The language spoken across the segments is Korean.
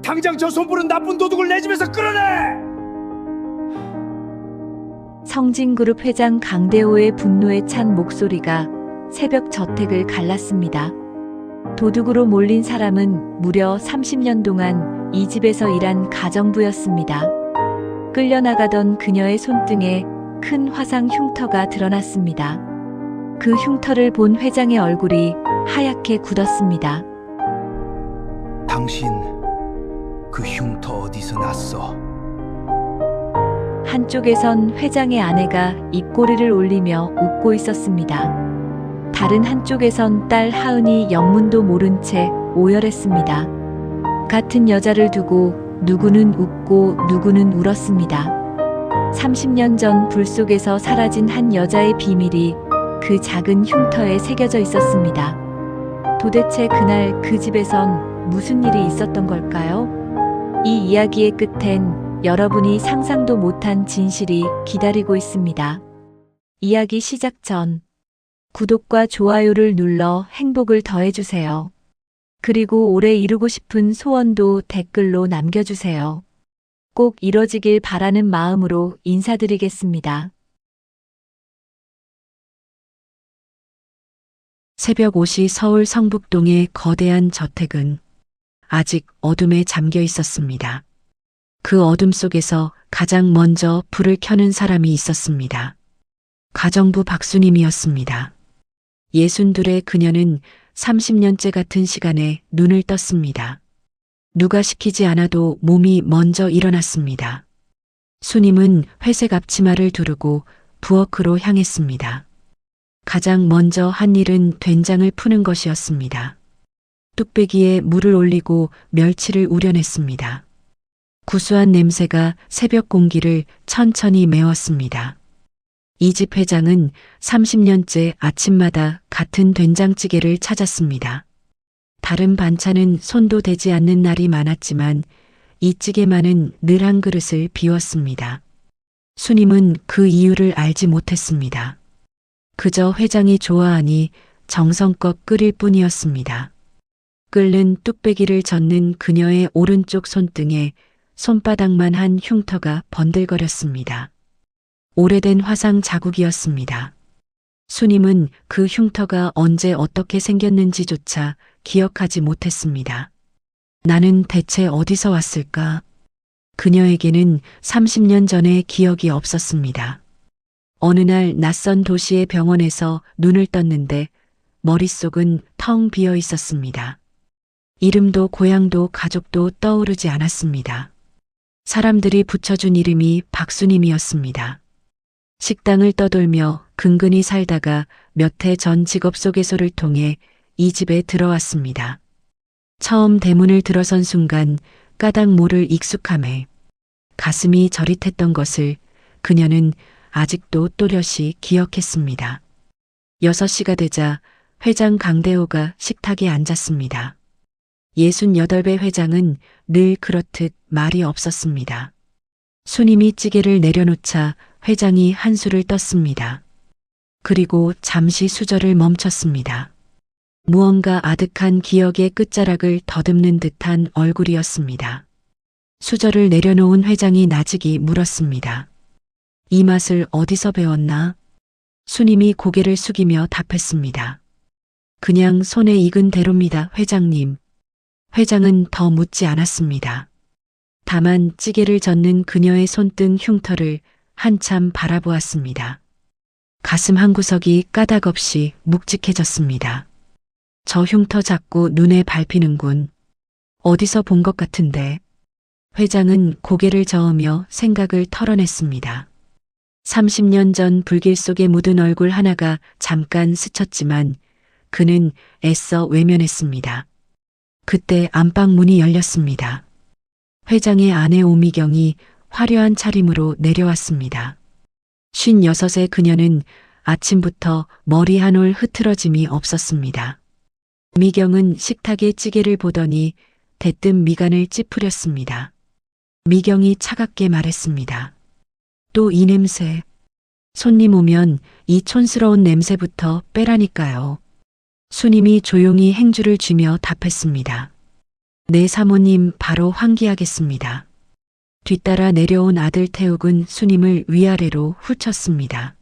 당장 저 손부른 나쁜 도둑을 내 집에서 끌어내! 성진그룹 회장 강대호의 분노에 찬 목소리가 새벽 저택을 갈랐습니다. 도둑으로 몰린 사람은 무려 30년 동안 이 집에서 일한 가정부였습니다. 끌려나가던 그녀의 손등에 큰 화상 흉터가 드러났습니다. 그 흉터를 본 회장의 얼굴이 하얗게 굳었습니다. 당신 그 흉터 어디서 났어? 한쪽에선 회장의 아내가 입꼬리를 올리며 웃고 있었습니다. 다른 한쪽에선 딸 하은이 영문도 모른 채 오열했습니다. 같은 여자를 두고 누구는 웃고 누구는 울었습니다. 30년 전 불 속에서 사라진 한 여자의 비밀이 그 작은 흉터에 새겨져 있었습니다. 도대체 그날 그 집에선 무슨 일이 있었던 걸까요? 이 이야기의 끝엔 여러분이 상상도 못한 진실이 기다리고 있습니다. 이야기 시작 전 구독과 좋아요를 눌러 행복을 더해주세요. 그리고 올해 이루고 싶은 소원도 댓글로 남겨주세요. 꼭 이뤄지길 바라는 마음으로 인사드리겠습니다. 새벽 5시 서울 성북동의 거대한 저택은 아직 어둠에 잠겨 있었습니다. 그 어둠 속에서 가장 먼저 불을 켜는 사람이 있었습니다. 가정부 박수님이었습니다. 62의 그녀는 30년째 같은 시간에 눈을 떴습니다. 누가 시키지 않아도 몸이 먼저 일어났습니다. 수님은 회색 앞치마를 두르고 부엌으로 향했습니다. 가장 먼저 한 일은 된장을 푸는 것이었습니다. 뚝배기에 물을 올리고 멸치를 우려냈습니다. 구수한 냄새가 새벽 공기를 천천히 메웠습니다. 이 집 회장은 30년째 아침마다 같은 된장찌개를 찾았습니다. 다른 반찬은 손도 대지 않는 날이 많았지만 이 찌개만은 늘 한 그릇을 비웠습니다. 수님은 그 이유를 알지 못했습니다. 그저 회장이 좋아하니 정성껏 끓일 뿐이었습니다. 끓는 뚝배기를 젓는 그녀의 오른쪽 손등에 손바닥만 한 흉터가 번들거렸습니다. 오래된 화상 자국이었습니다. 수님은 그 흉터가 언제 어떻게 생겼는지조차 기억하지 못했습니다. 나는 대체 어디서 왔을까? 그녀에게는 30년 전의 기억이 없었습니다. 어느 날 낯선 도시의 병원에서 눈을 떴는데 머릿속은 텅 비어 있었습니다. 이름도 고향도 가족도 떠오르지 않았습니다. 사람들이 붙여준 이름이 박수님이었습니다. 식당을 떠돌며 근근히 살다가 몇 해 전 직업소개소를 통해 이 집에 들어왔습니다. 처음 대문을 들어선 순간 까닭 모를 익숙함에 가슴이 저릿했던 것을 그녀는 아직도 또렷이 기억했습니다. 6시가 되자 회장 강대호가 식탁에 앉았습니다. 68배 회장은 늘 그렇듯 말이 없었습니다. 수님이 찌개를 내려놓자 회장이 한술을 떴습니다. 그리고 잠시 수저를 멈췄습니다. 무언가 아득한 기억의 끝자락을 더듬는 듯한 얼굴이었습니다. 수저를 내려놓은 회장이 나직이 물었습니다. 이 맛을 어디서 배웠나? 수님이 고개를 숙이며 답했습니다. 그냥 손에 익은 대로입니다, 회장님. 회장은 더 묻지 않았습니다. 다만 찌개를 젓는 그녀의 손등 흉터를 한참 바라보았습니다. 가슴 한구석이 까닭없이 묵직해졌습니다. 저 흉터 자꾸 눈에 밟히는군. 어디서 본 것 같은데. 회장은 고개를 저으며 생각을 털어냈습니다. 30년 전 불길 속에 묻은 얼굴 하나가 잠깐 스쳤지만 그는 애써 외면했습니다. 그때 안방 문이 열렸습니다. 회장의 아내 오미경이 화려한 차림으로 내려왔습니다. 56의 그녀는 아침부터 머리 한 올 흐트러짐이 없었습니다. 미경은 식탁에 찌개를 보더니 대뜸 미간을 찌푸렸습니다. 미경이 차갑게 말했습니다. 또 이 냄새. 손님 오면 이 촌스러운 냄새부터 빼라니까요. 수님이 조용히 행주를 쥐며 답했습니다. 네 사모님 바로 환기하겠습니다. 뒤따라 내려온 아들 태욱은 수님을 위아래로 훑쳤습니다.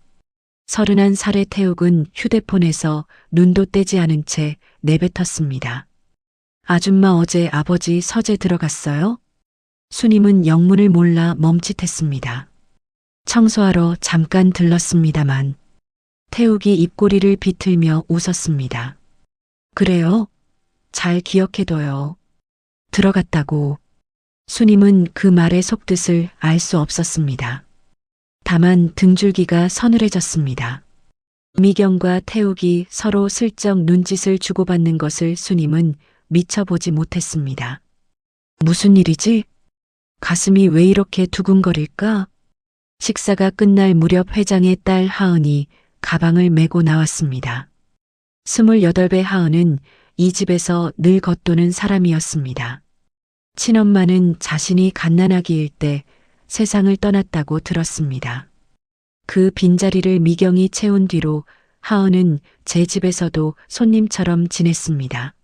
31살의 태욱은 휴대폰에서 눈도 떼지 않은 채 내뱉었습니다. 아줌마 어제 아버지 서재 들어갔어요? 수님은 영문을 몰라 멈칫했습니다. 청소하러 잠깐 들렀습니다만 태욱이 입꼬리를 비틀며 웃었습니다. 그래요? 잘 기억해둬요. 들어갔다고. 수님은 그 말의 속뜻을 알 수 없었습니다. 다만 등줄기가 서늘해졌습니다. 미경과 태욱이 서로 슬쩍 눈짓을 주고받는 것을 수님은 미처 보지 못했습니다. 무슨 일이지? 가슴이 왜 이렇게 두근거릴까? 식사가 끝날 무렵 회장의 딸 하은이 가방을 메고 나왔습니다. 28배 하은은 이 집에서 늘 겉도는 사람이었습니다. 친엄마는 자신이 갓난아기일 때 세상을 떠났다고 들었습니다. 그 빈자리를 미경이 채운 뒤로 하은은 제 집에서도 손님처럼 지냈습니다.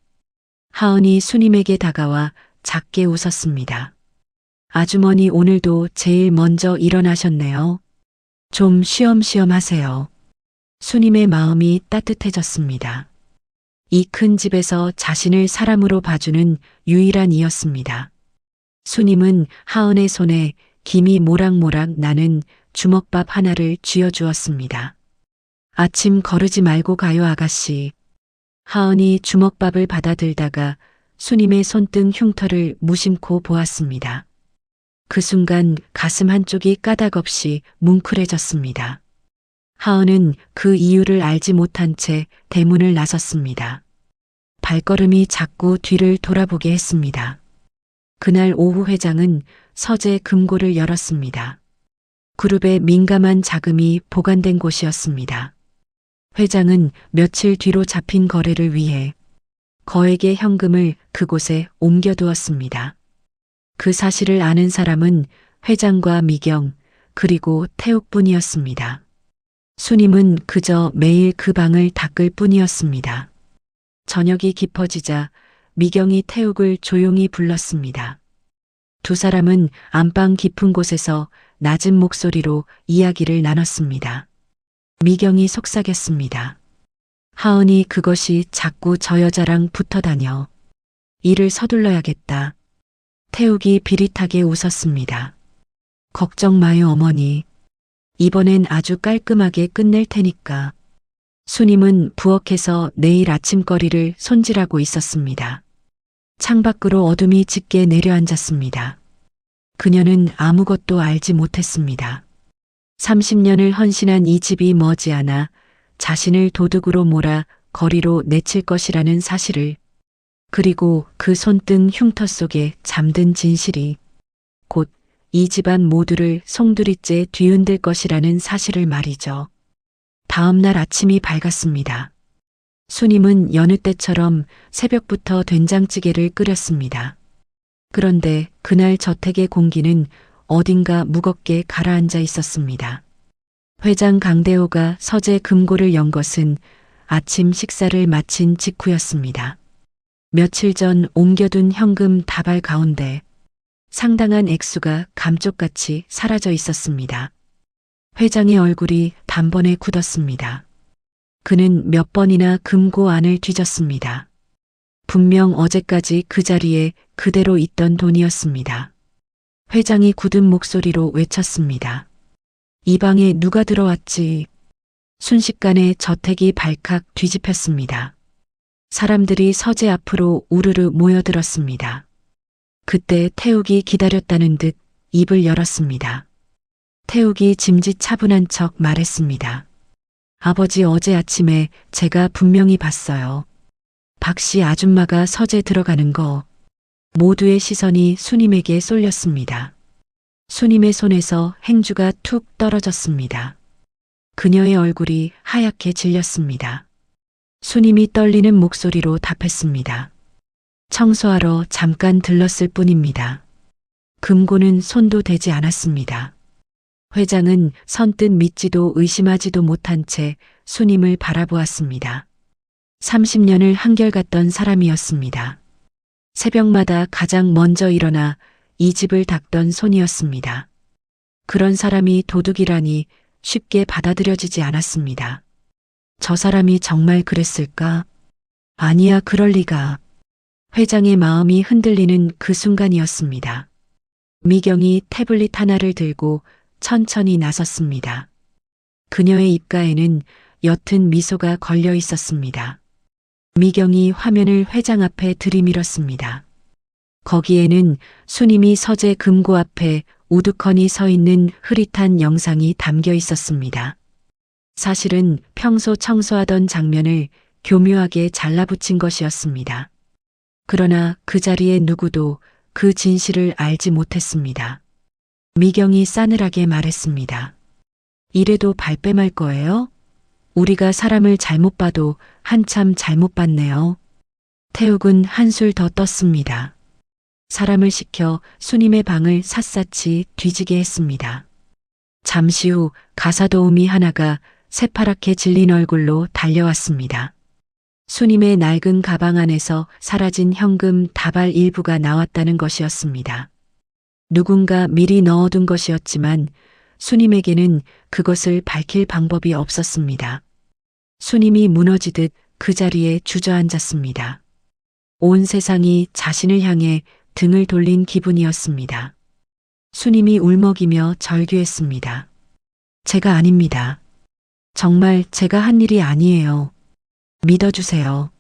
하은이 수님에게 다가와 작게 웃었습니다. 아주머니 오늘도 제일 먼저 일어나셨네요. 좀 쉬엄쉬엄 하세요. 수님의 마음이 따뜻해졌습니다. 이 큰 집에서 자신을 사람으로 봐주는 유일한 이였습니다. 수님은 하은의 손에 김이 모락모락 나는 주먹밥 하나를 쥐어주었습니다. 아침 거르지 말고 가요 아가씨. 하은이 주먹밥을 받아들다가 수님의 손등 흉터를 무심코 보았습니다. 그 순간 가슴 한쪽이 까닭없이 뭉클해졌습니다. 하은은 그 이유를 알지 못한 채 대문을 나섰습니다. 발걸음이 자꾸 뒤를 돌아보게 했습니다. 그날 오후 회장은 서재 금고를 열었습니다. 그룹의 민감한 자금이 보관된 곳이었습니다. 회장은 며칠 뒤로 잡힌 거래를 위해 거액의 현금을 그곳에 옮겨두었습니다. 그 사실을 아는 사람은 회장과 미경 그리고 태욱뿐이었습니다. 수님은 그저 매일 그 방을 닦을 뿐이었습니다. 저녁이 깊어지자 미경이 태욱을 조용히 불렀습니다. 두 사람은 안방 깊은 곳에서 낮은 목소리로 이야기를 나눴습니다. 미경이 속삭였습니다. 하은이 그것이 자꾸 저 여자랑 붙어 다녀. 일을 서둘러야겠다. 태욱이 비릿하게 웃었습니다. 걱정 마요 어머니. 이번엔 아주 깔끔하게 끝낼 테니까. 수님은 부엌에서 내일 아침거리를 손질하고 있었습니다. 창밖으로 어둠이 짙게 내려앉았습니다. 그녀는 아무것도 알지 못했습니다. 30년을 헌신한 이 집이 머지않아 자신을 도둑으로 몰아 거리로 내칠 것이라는 사실을, 그리고 그 손등 흉터 속에 잠든 진실이 곧 이 집안 모두를 송두리째 뒤흔들 것이라는 사실을 말이죠. 다음 날 아침이 밝았습니다. 수님은 여느 때처럼 새벽부터 된장찌개를 끓였습니다. 그런데 그날 저택의 공기는 어딘가 무겁게 가라앉아 있었습니다. 회장 강대호가 서재 금고를 연 것은 아침 식사를 마친 직후였습니다. 며칠 전 옮겨둔 현금 다발 가운데 상당한 액수가 감쪽같이 사라져 있었습니다. 회장의 얼굴이 단번에 굳었습니다. 그는 몇 번이나 금고 안을 뒤졌습니다. 분명 어제까지 그 자리에 그대로 있던 돈이었습니다. 회장이 굳은 목소리로 외쳤습니다. 이 방에 누가 들어왔지? 순식간에 저택이 발칵 뒤집혔습니다. 사람들이 서재 앞으로 우르르 모여들었습니다. 그때 태욱이 기다렸다는 듯 입을 열었습니다. 태욱이 짐짓차분한 척 말했습니다. 아버지 어제 아침에 제가 분명히 봤어요. 박씨 아줌마가 서재 들어가는 거. 모두의 시선이 수님에게 쏠렸습니다. 수님의 손에서 행주가 툭 떨어졌습니다. 그녀의 얼굴이 하얗게 질렸습니다. 수님이 떨리는 목소리로 답했습니다. 청소하러 잠깐 들렀을 뿐입니다. 금고는 손도 대지 않았습니다. 회장은 선뜻 믿지도 의심하지도 못한 채 수님을 바라보았습니다. 30년을 한결같던 사람이었습니다. 새벽마다 가장 먼저 일어나 이 집을 닦던 손이었습니다. 그런 사람이 도둑이라니 쉽게 받아들여지지 않았습니다. 저 사람이 정말 그랬을까? 아니야, 그럴 리가. 회장의 마음이 흔들리는 그 순간이었습니다. 미경이 태블릿 하나를 들고 천천히 나섰습니다. 그녀의 입가에는 옅은 미소가 걸려 있었습니다. 미경이 화면을 회장 앞에 들이밀었습니다. 거기에는 수님이 서재 금고 앞에 우두커니 서 있는 흐릿한 영상이 담겨 있었습니다. 사실은 평소 청소하던 장면을 교묘하게 잘라붙인 것이었습니다. 그러나 그 자리에 누구도 그 진실을 알지 못했습니다. 미경이 싸늘하게 말했습니다. 이래도 발뺌할 거예요? 우리가 사람을 잘못 봐도 한참 잘못 봤네요. 태욱은 한술 더 떴습니다. 사람을 시켜 수님의 방을 샅샅이 뒤지게 했습니다. 잠시 후 가사도우미 하나가 새파랗게 질린 얼굴로 달려왔습니다. 수님의 낡은 가방 안에서 사라진 현금 다발 일부가 나왔다는 것이었습니다. 누군가 미리 넣어둔 것이었지만 수님에게는 그것을 밝힐 방법이 없었습니다. 수님이 무너지듯 그 자리에 주저앉았습니다. 온 세상이 자신을 향해 등을 돌린 기분이었습니다. 수님이 울먹이며 절규했습니다. 제가 아닙니다. 정말 제가 한 일이 아니에요. 믿어주세요.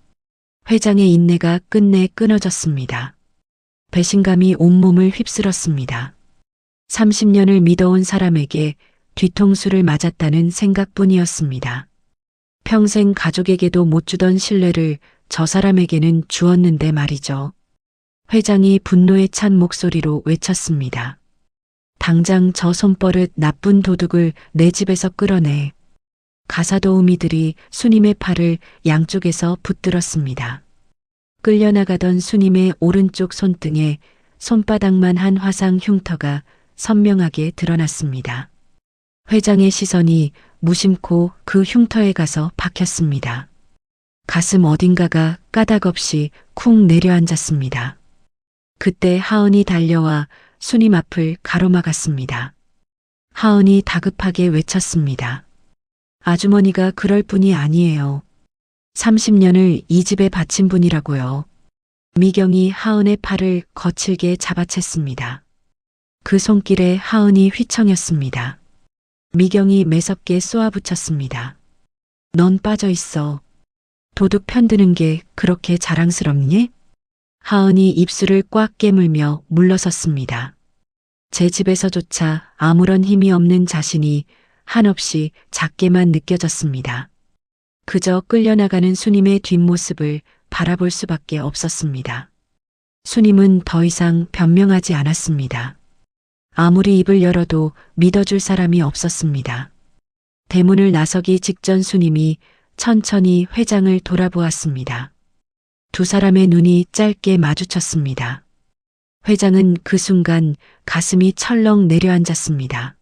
회장의 인내가 끝내 끊어졌습니다. 배신감이 온몸을 휩쓸었습니다. 30년을 믿어온 사람에게 뒤통수를 맞았다는 생각뿐이었습니다. 평생 가족에게도 못 주던 신뢰를 저 사람에게는 주었는데 말이죠. 회장이 분노에 찬 목소리로 외쳤습니다. 당장 저 손버릇 나쁜 도둑을 내 집에서 끌어내. 가사도우미들이 수님의 팔을 양쪽에서 붙들었습니다. 끌려나가던 수님의 오른쪽 손등에 손바닥만 한 화상 흉터가 선명하게 드러났습니다. 회장의 시선이 무심코 그 흉터에 가서 박혔습니다. 가슴 어딘가가 까닭없이 쿵 내려앉았습니다. 그때 하은이 달려와 수님 앞을 가로막았습니다. 하은이 다급하게 외쳤습니다. 아주머니가 그럴 분이 아니에요. 30년을 이 집에 바친 분이라고요. 미경이 하은의 팔을 거칠게 잡아챘습니다. 그 손길에 하은이 휘청였습니다. 미경이 매섭게 쏘아붙였습니다. 넌 빠져 있어. 도둑 편드는 게 그렇게 자랑스럽니? 하은이 입술을 꽉 깨물며 물러섰습니다. 제 집에서조차 아무런 힘이 없는 자신이 한없이 작게만 느껴졌습니다. 그저 끌려나가는 수님의 뒷모습을 바라볼 수밖에 없었습니다. 수님은 더 이상 변명하지 않았습니다. 아무리 입을 열어도 믿어줄 사람이 없었습니다. 대문을 나서기 직전 수님이 천천히 회장을 돌아보았습니다. 두 사람의 눈이 짧게 마주쳤습니다. 회장은 그 순간 가슴이 철렁 내려앉았습니다.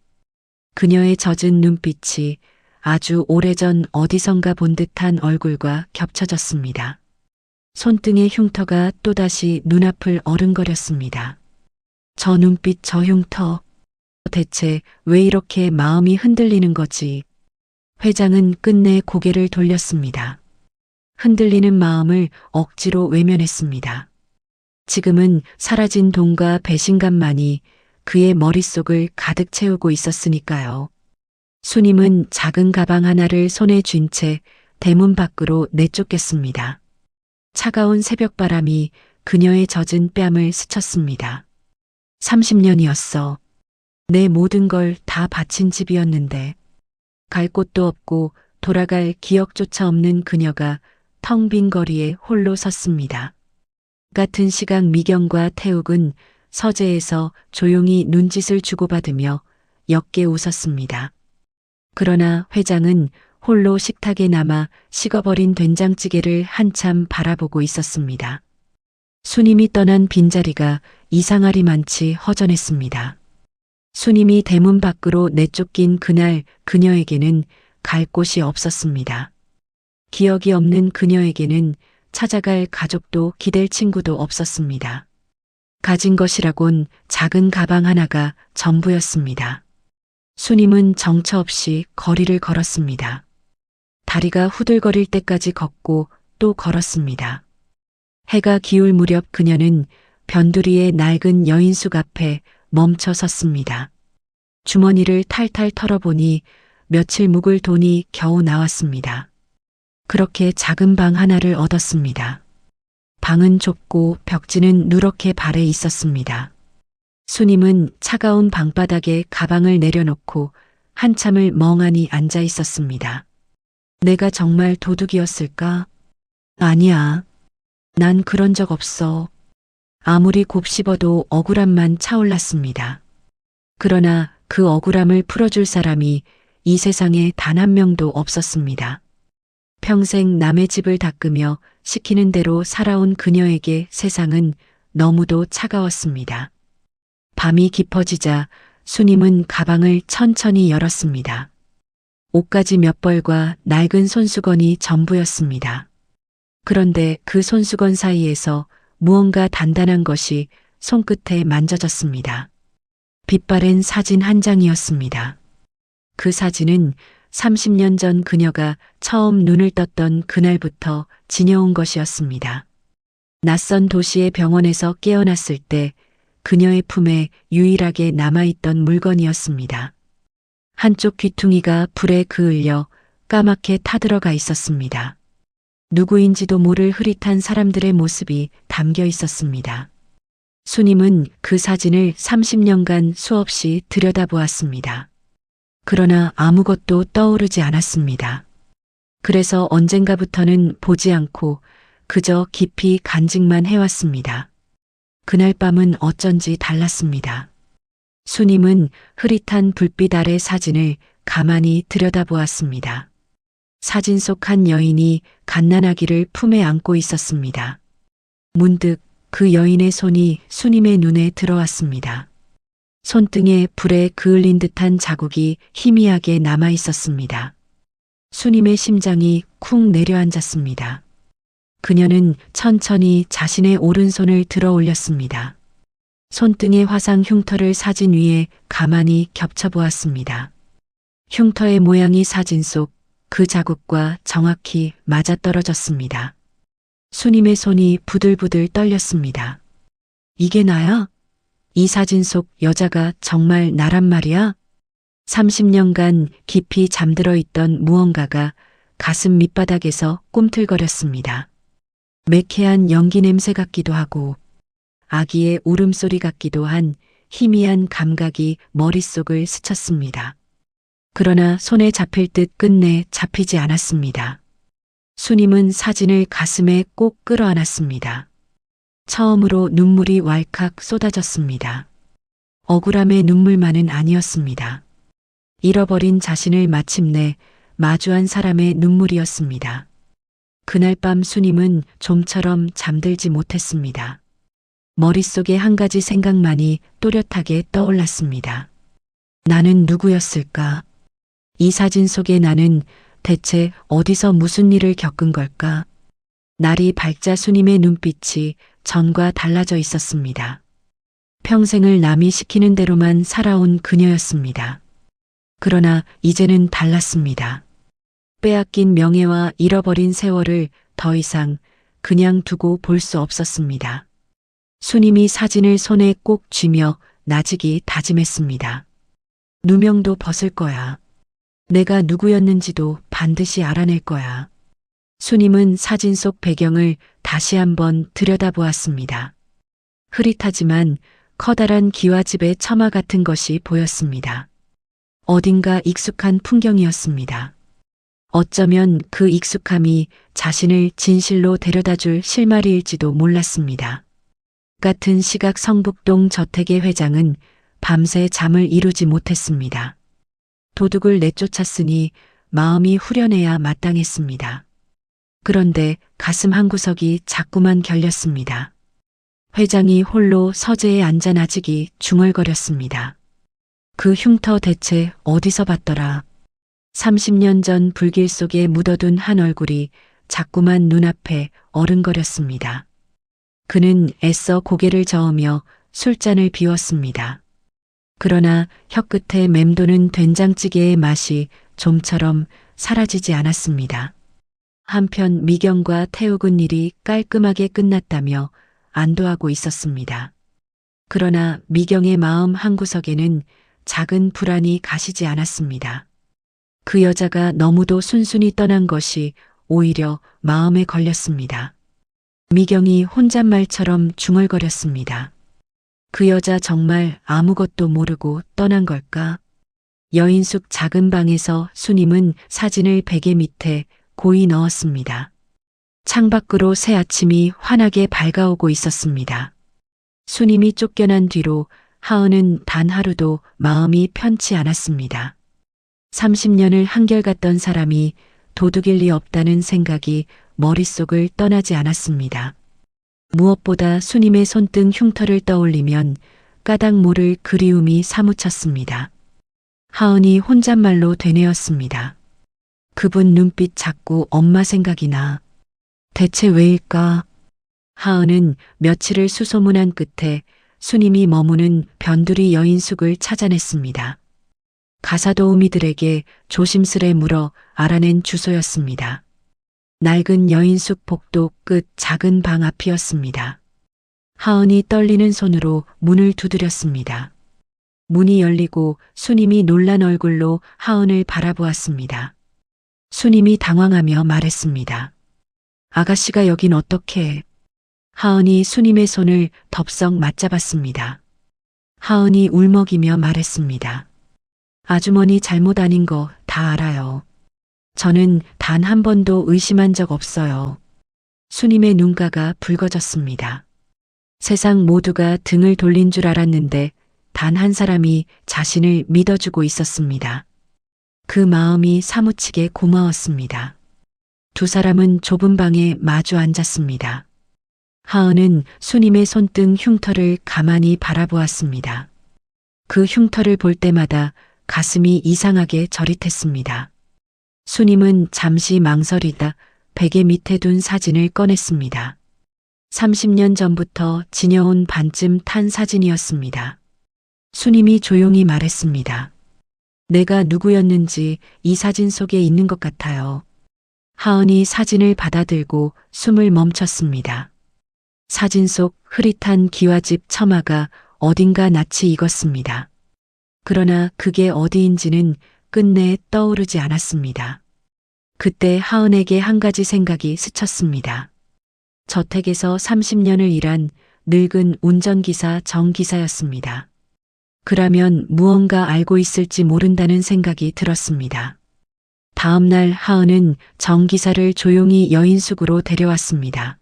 그녀의 젖은 눈빛이 아주 오래전 어디선가 본 듯한 얼굴과 겹쳐졌습니다. 손등의 흉터가 또다시 눈앞을 어른거렸습니다. 저 눈빛, 저 흉터. 대체 왜 이렇게 마음이 흔들리는 거지? 회장은 끝내 고개를 돌렸습니다. 흔들리는 마음을 억지로 외면했습니다. 지금은 사라진 돈과 배신감만이 그의 머릿속을 가득 채우고 있었으니까요. 수님은 작은 가방 하나를 손에 쥔 채 대문 밖으로 내쫓겼습니다. 차가운 새벽바람이 그녀의 젖은 뺨을 스쳤습니다. 30년이었어. 내 모든 걸 다 바친 집이었는데 갈 곳도 없고 돌아갈 기억조차 없는 그녀가 텅 빈 거리에 홀로 섰습니다. 같은 시각 미경과 태욱은 서재에서 조용히 눈짓을 주고받으며 옅게 웃었습니다. 그러나 회장은 홀로 식탁에 남아 식어버린 된장찌개를 한참 바라보고 있었습니다. 수님이 떠난 빈자리가 이상하리만치 허전했습니다. 수님이 대문 밖으로 내쫓긴 그날 그녀에게는 갈 곳이 없었습니다. 기억이 없는 그녀에게는 찾아갈 가족도 기댈 친구도 없었습니다. 가진 것이라곤 작은 가방 하나가 전부였습니다. 수님은 정처 없이 거리를 걸었습니다. 다리가 후들거릴 때까지 걷고 또 걸었습니다. 해가 기울 무렵 그녀는 변두리의 낡은 여인숙 앞에 멈춰 섰습니다. 주머니를 탈탈 털어보니 며칠 묵을 돈이 겨우 나왔습니다. 그렇게 작은 방 하나를 얻었습니다. 방은 좁고 벽지는 누렇게 발에 있었습니다. 수님은 차가운 방바닥에 가방을 내려놓고 한참을 멍하니 앉아 있었습니다. 내가 정말 도둑이었을까? 아니야. 난 그런 적 없어. 아무리 곱씹어도 억울함만 차올랐습니다. 그러나 그 억울함을 풀어줄 사람이 이 세상에 단 한 명도 없었습니다. 평생 남의 집을 닦으며 시키는 대로 살아온 그녀에게 세상은 너무도 차가웠습니다. 밤이 깊어지자 수님은 가방을 천천히 열었습니다. 옷가지 몇 벌과 낡은 손수건이 전부였습니다. 그런데 그 손수건 사이에서 무언가 단단한 것이 손끝에 만져졌습니다. 빛바랜 사진 한 장이었습니다. 그 사진은 30년 전 그녀가 처음 눈을 떴던 그날부터 지녀온 것이었습니다. 낯선 도시의 병원에서 깨어났을 때 그녀의 품에 유일하게 남아있던 물건이었습니다. 한쪽 귀퉁이가 불에 그을려 까맣게 타들어가 있었습니다. 누구인지도 모를 흐릿한 사람들의 모습이 담겨 있었습니다. 수님은 그 사진을 30년간 수없이 들여다보았습니다. 그러나 아무것도 떠오르지 않았습니다. 그래서 언젠가부터는 보지 않고 그저 깊이 간직만 해왔습니다. 그날 밤은 어쩐지 달랐습니다. 수님은 흐릿한 불빛 아래 사진을 가만히 들여다보았습니다. 사진 속 한 여인이 갓난아기를 품에 안고 있었습니다. 문득 그 여인의 손이 수님의 눈에 들어왔습니다. 손등에 불에 그을린 듯한 자국이 희미하게 남아 있었습니다. 수님의 심장이 쿵 내려앉았습니다. 그녀는 천천히 자신의 오른손을 들어 올렸습니다. 손등의 화상 흉터를 사진 위에 가만히 겹쳐보았습니다. 흉터의 모양이 사진 속 그 자국과 정확히 맞아떨어졌습니다. 수님의 손이 부들부들 떨렸습니다. 이게 나야? 이 사진 속 여자가 정말 나란 말이야? 30년간 깊이 잠들어 있던 무언가가 가슴 밑바닥에서 꿈틀거렸습니다. 매캐한 연기 냄새 같기도 하고 아기의 울음소리 같기도 한 희미한 감각이 머릿속을 스쳤습니다. 그러나 손에 잡힐 듯 끝내 잡히지 않았습니다. 수님은 사진을 가슴에 꼭 끌어안았습니다. 처음으로 눈물이 왈칵 쏟아졌습니다. 억울함의 눈물만은 아니었습니다. 잃어버린 자신을 마침내 마주한 사람의 눈물이었습니다. 그날 밤 수님은 좀처럼 잠들지 못했습니다. 머릿속에 한 가지 생각만이 또렷하게 떠올랐습니다. 나는 누구였을까? 이 사진 속의 나는 대체 어디서 무슨 일을 겪은 걸까? 날이 밝자 수님의 눈빛이 전과 달라져 있었습니다. 평생을 남이 시키는 대로만 살아온 그녀였습니다. 그러나 이제는 달랐습니다. 빼앗긴 명예와 잃어버린 세월을 더 이상 그냥 두고 볼 수 없었습니다. 수님이 사진을 손에 꼭 쥐며 나직이 다짐했습니다. 누명도 벗을 거야. 내가 누구였는지도 반드시 알아낼 거야. 수님은 사진 속 배경을 다시 한번 들여다보았습니다. 흐릿하지만 커다란 기와집의 처마 같은 것이 보였습니다. 어딘가 익숙한 풍경이었습니다. 어쩌면 그 익숙함이 자신을 진실로 데려다줄 실마리일지도 몰랐습니다. 같은 시각 성북동 저택의 회장은 밤새 잠을 이루지 못했습니다. 도둑을 내쫓았으니 마음이 후련해야 마땅했습니다. 그런데 가슴 한구석이 자꾸만 결렸습니다. 회장이 홀로 서재에 앉아 나직이 중얼거렸습니다. 그 흉터 대체 어디서 봤더라? 30년 전 불길 속에 묻어둔 한 얼굴이 자꾸만 눈앞에 어른거렸습니다. 그는 애써 고개를 저으며 술잔을 비웠습니다. 그러나 혀끝에 맴도는 된장찌개의 맛이 좀처럼 사라지지 않았습니다. 한편 미경과 태욱은 일이 깔끔하게 끝났다며 안도하고 있었습니다. 그러나 미경의 마음 한구석에는 작은 불안이 가시지 않았습니다. 그 여자가 너무도 순순히 떠난 것이 오히려 마음에 걸렸습니다. 미경이 혼잣말처럼 중얼거렸습니다. 그 여자 정말 아무것도 모르고 떠난 걸까? 여인숙 작은 방에서 수님은 사진을 베개 밑에 고이 넣었습니다. 창밖으로 새 아침이 환하게 밝아오고 있었습니다. 수님이 쫓겨난 뒤로 하은은 단 하루도 마음이 편치 않았습니다. 30년을 한결같던 사람이 도둑일 리 없다는 생각이 머릿속을 떠나지 않았습니다. 무엇보다 수님의 손등 흉터를 떠올리면 까닭 모를 그리움이 사무쳤습니다. 하은이 혼잣말로 되뇌었습니다. 그분 눈빛 자꾸 엄마 생각이 나. 대체 왜일까? 하은은 며칠을 수소문한 끝에 수님이 머무는 변두리 여인숙을 찾아냈습니다. 가사도우미들에게 조심스레 물어 알아낸 주소였습니다. 낡은 여인숙 복도 끝 작은 방 앞이었습니다. 하은이 떨리는 손으로 문을 두드렸습니다. 문이 열리고 수님이 놀란 얼굴로 하은을 바라보았습니다. 수님이 당황하며 말했습니다. 아가씨가 여긴 어떻게? 하은이 수님의 손을 덥석 맞잡았습니다. 하은이 울먹이며 말했습니다. 아주머니 잘못 아닌 거 다 알아요. 저는 단 한 번도 의심한 적 없어요. 수님의 눈가가 붉어졌습니다. 세상 모두가 등을 돌린 줄 알았는데 단 한 사람이 자신을 믿어주고 있었습니다. 그 마음이 사무치게 고마웠습니다. 두 사람은 좁은 방에 마주 앉았습니다. 하은은 수님의 손등 흉터를 가만히 바라보았습니다. 그 흉터를 볼 때마다 가슴이 이상하게 저릿했습니다. 수님은 잠시 망설이다 베개 밑에 둔 사진을 꺼냈습니다. 30년 전부터 지녀온 반쯤 탄 사진이었습니다. 수님이 조용히 말했습니다. 내가 누구였는지 이 사진 속에 있는 것 같아요. 하은이 사진을 받아들고 숨을 멈췄습니다. 사진 속 흐릿한 기와집 처마가 어딘가 낯이 익었습니다. 그러나 그게 어디인지는 끝내 떠오르지 않았습니다. 그때 하은에게 한 가지 생각이 스쳤습니다. 저택에서 30년을 일한 늙은 운전기사 정 기사였습니다. 그라면 무언가 알고 있을지 모른다는 생각이 들었습니다. 다음 날 하은은 정 기사를 조용히 여인숙으로 데려왔습니다.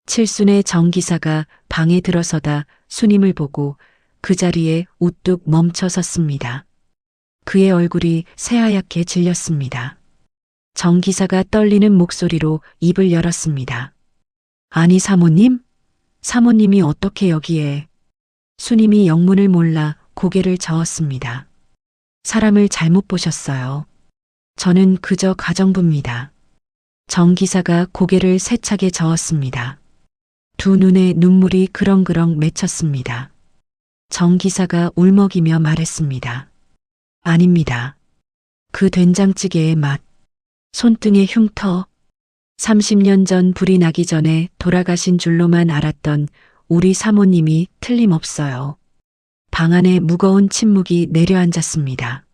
칠순의 정 기사가 방에 들어서다 수님을 보고 그 자리에 우뚝 멈춰 섰습니다. 그의 얼굴이 새하얗게 질렸습니다. 정 기사가 떨리는 목소리로 입을 열었습니다. 아니 사모님? 사모님이 어떻게 여기에? 수님이 영문을 몰라 고개를 저었습니다. 사람을 잘못 보셨어요. 저는 그저 가정부입니다. 정 기사가 고개를 세차게 저었습니다. 두 눈에 눈물이 그렁그렁 맺혔습니다. 정 기사가 울먹이며 말했습니다. 아닙니다. 그 된장찌개의 맛, 손등의 흉터, 30년 전 불이 나기 전에 돌아가신 줄로만 알았던 우리 사모님이 틀림없어요. 방 안에 무거운 침묵이 내려앉았습니다.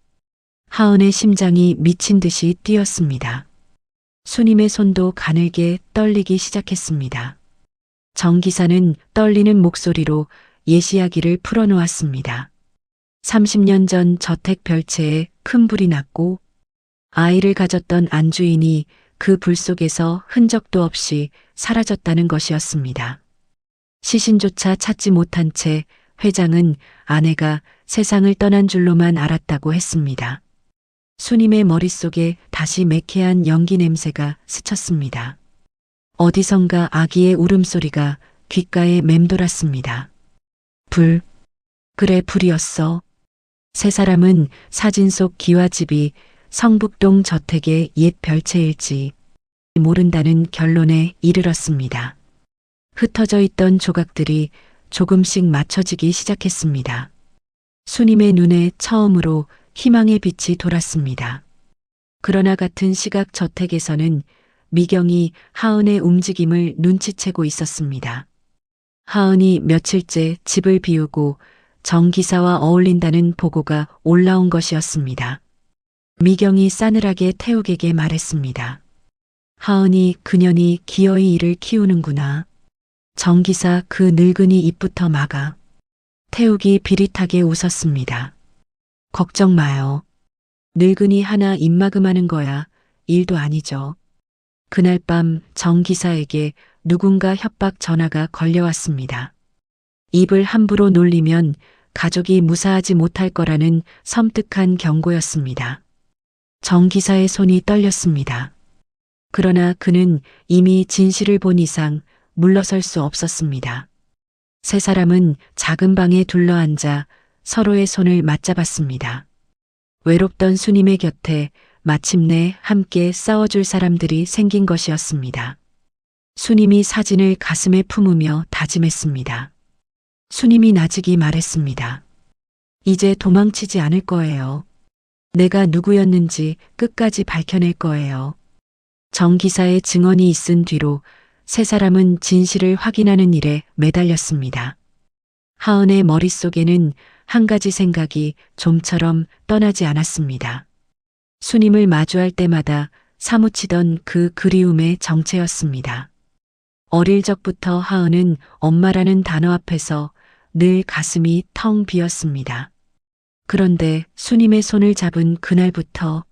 하은의 심장이 미친 듯이 뛰었습니다. 수님의 손도 가늘게 떨리기 시작했습니다. 정 기사는 떨리는 목소리로 옛 이야기를 풀어놓았습니다. 30년 전 저택 별채에 큰 불이 났고 아이를 가졌던 안주인이 그 불 속에서 흔적도 없이 사라졌다는 것이었습니다. 시신조차 찾지 못한 채 회장은 아내가 세상을 떠난 줄로만 알았다고 했습니다. 수님의 머릿속에 다시 매캐한 연기 냄새가 스쳤습니다. 어디선가 아기의 울음소리가 귓가에 맴돌았습니다. 불. 그래 불이었어. 세 사람은 사진 속 기와집이 성북동 저택의 옛 별채일지 모른다는 결론에 이르렀습니다. 흩어져 있던 조각들이 조금씩 맞춰지기 시작했습니다. 수님의 눈에 처음으로 희망의 빛이 돌았습니다. 그러나 같은 시각 저택에서는 미경이 하은의 움직임을 눈치채고 있었습니다. 하은이 며칠째 집을 비우고 정 기사와 어울린다는 보고가 올라온 것이었습니다. 미경이 싸늘하게 태욱에게 말했습니다. 하은이 그년이 기어이 이를 키우는구나. 정 기사 그 늙은이 입부터 막아. 태욱이 비릿하게 웃었습니다. 걱정 마요. 늙은이 하나 입막음하는 거야 일도 아니죠. 그날 밤 정 기사에게 누군가 협박 전화가 걸려왔습니다. 입을 함부로 놀리면 가족이 무사하지 못할 거라는 섬뜩한 경고였습니다. 정 기사의 손이 떨렸습니다. 그러나 그는 이미 진실을 본 이상 물러설 수 없었습니다. 세 사람은 작은 방에 둘러앉아 서로의 손을 맞잡았습니다. 외롭던 수님의 곁에 마침내 함께 싸워줄 사람들이 생긴 것이었습니다. 수님이 사진을 가슴에 품으며 다짐했습니다. 수님이 나직이 말했습니다. 이제 도망치지 않을 거예요. 내가 누구였는지 끝까지 밝혀낼 거예요. 정 기사의 증언이 있은 뒤로 세 사람은 진실을 확인하는 일에 매달렸습니다. 하은의 머릿속에는 한 가지 생각이 좀처럼 떠나지 않았습니다. 수님을 마주할 때마다 사무치던 그 그리움의 정체였습니다. 어릴 적부터 하은은 엄마라는 단어 앞에서 늘 가슴이 텅 비었습니다. 그런데 수님의 손을 잡은 그날부터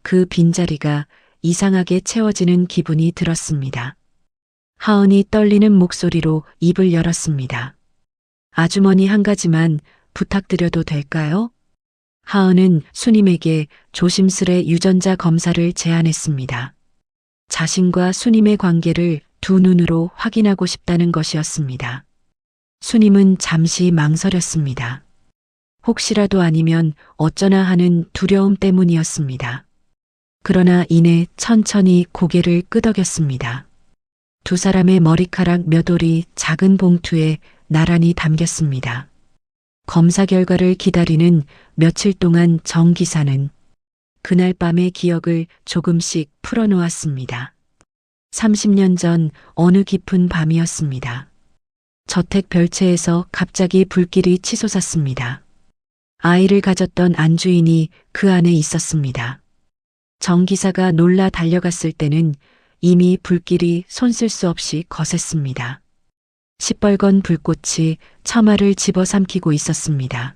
그 빈자리가 이상하게 채워지는 기분이 들었습니다. 하은이 떨리는 목소리로 입을 열었습니다. 아주머니 한 가지만 부탁드려도 될까요? 하은은 수님에게 조심스레 유전자 검사를 제안했습니다. 자신과 수님의 관계를 두 눈으로 확인하고 싶다는 것이었습니다. 수님은 잠시 망설였습니다. 혹시라도 아니면 어쩌나 하는 두려움 때문이었습니다. 그러나 이내 천천히 고개를 끄덕였습니다. 두 사람의 머리카락 몇 올이 작은 봉투에 나란히 담겼습니다. 검사 결과를 기다리는 며칠 동안 정 기사는 그날 밤의 기억을 조금씩 풀어놓았습니다. 30년 전 어느 깊은 밤이었습니다. 저택 별채에서 갑자기 불길이 치솟았습니다. 아이를 가졌던 안주인이 그 안에 있었습니다. 정 기사가 놀라 달려갔을 때는 이미 불길이 손쓸 수 없이 거셌습니다. 시뻘건 불꽃이 처마를 집어삼키고 있었습니다.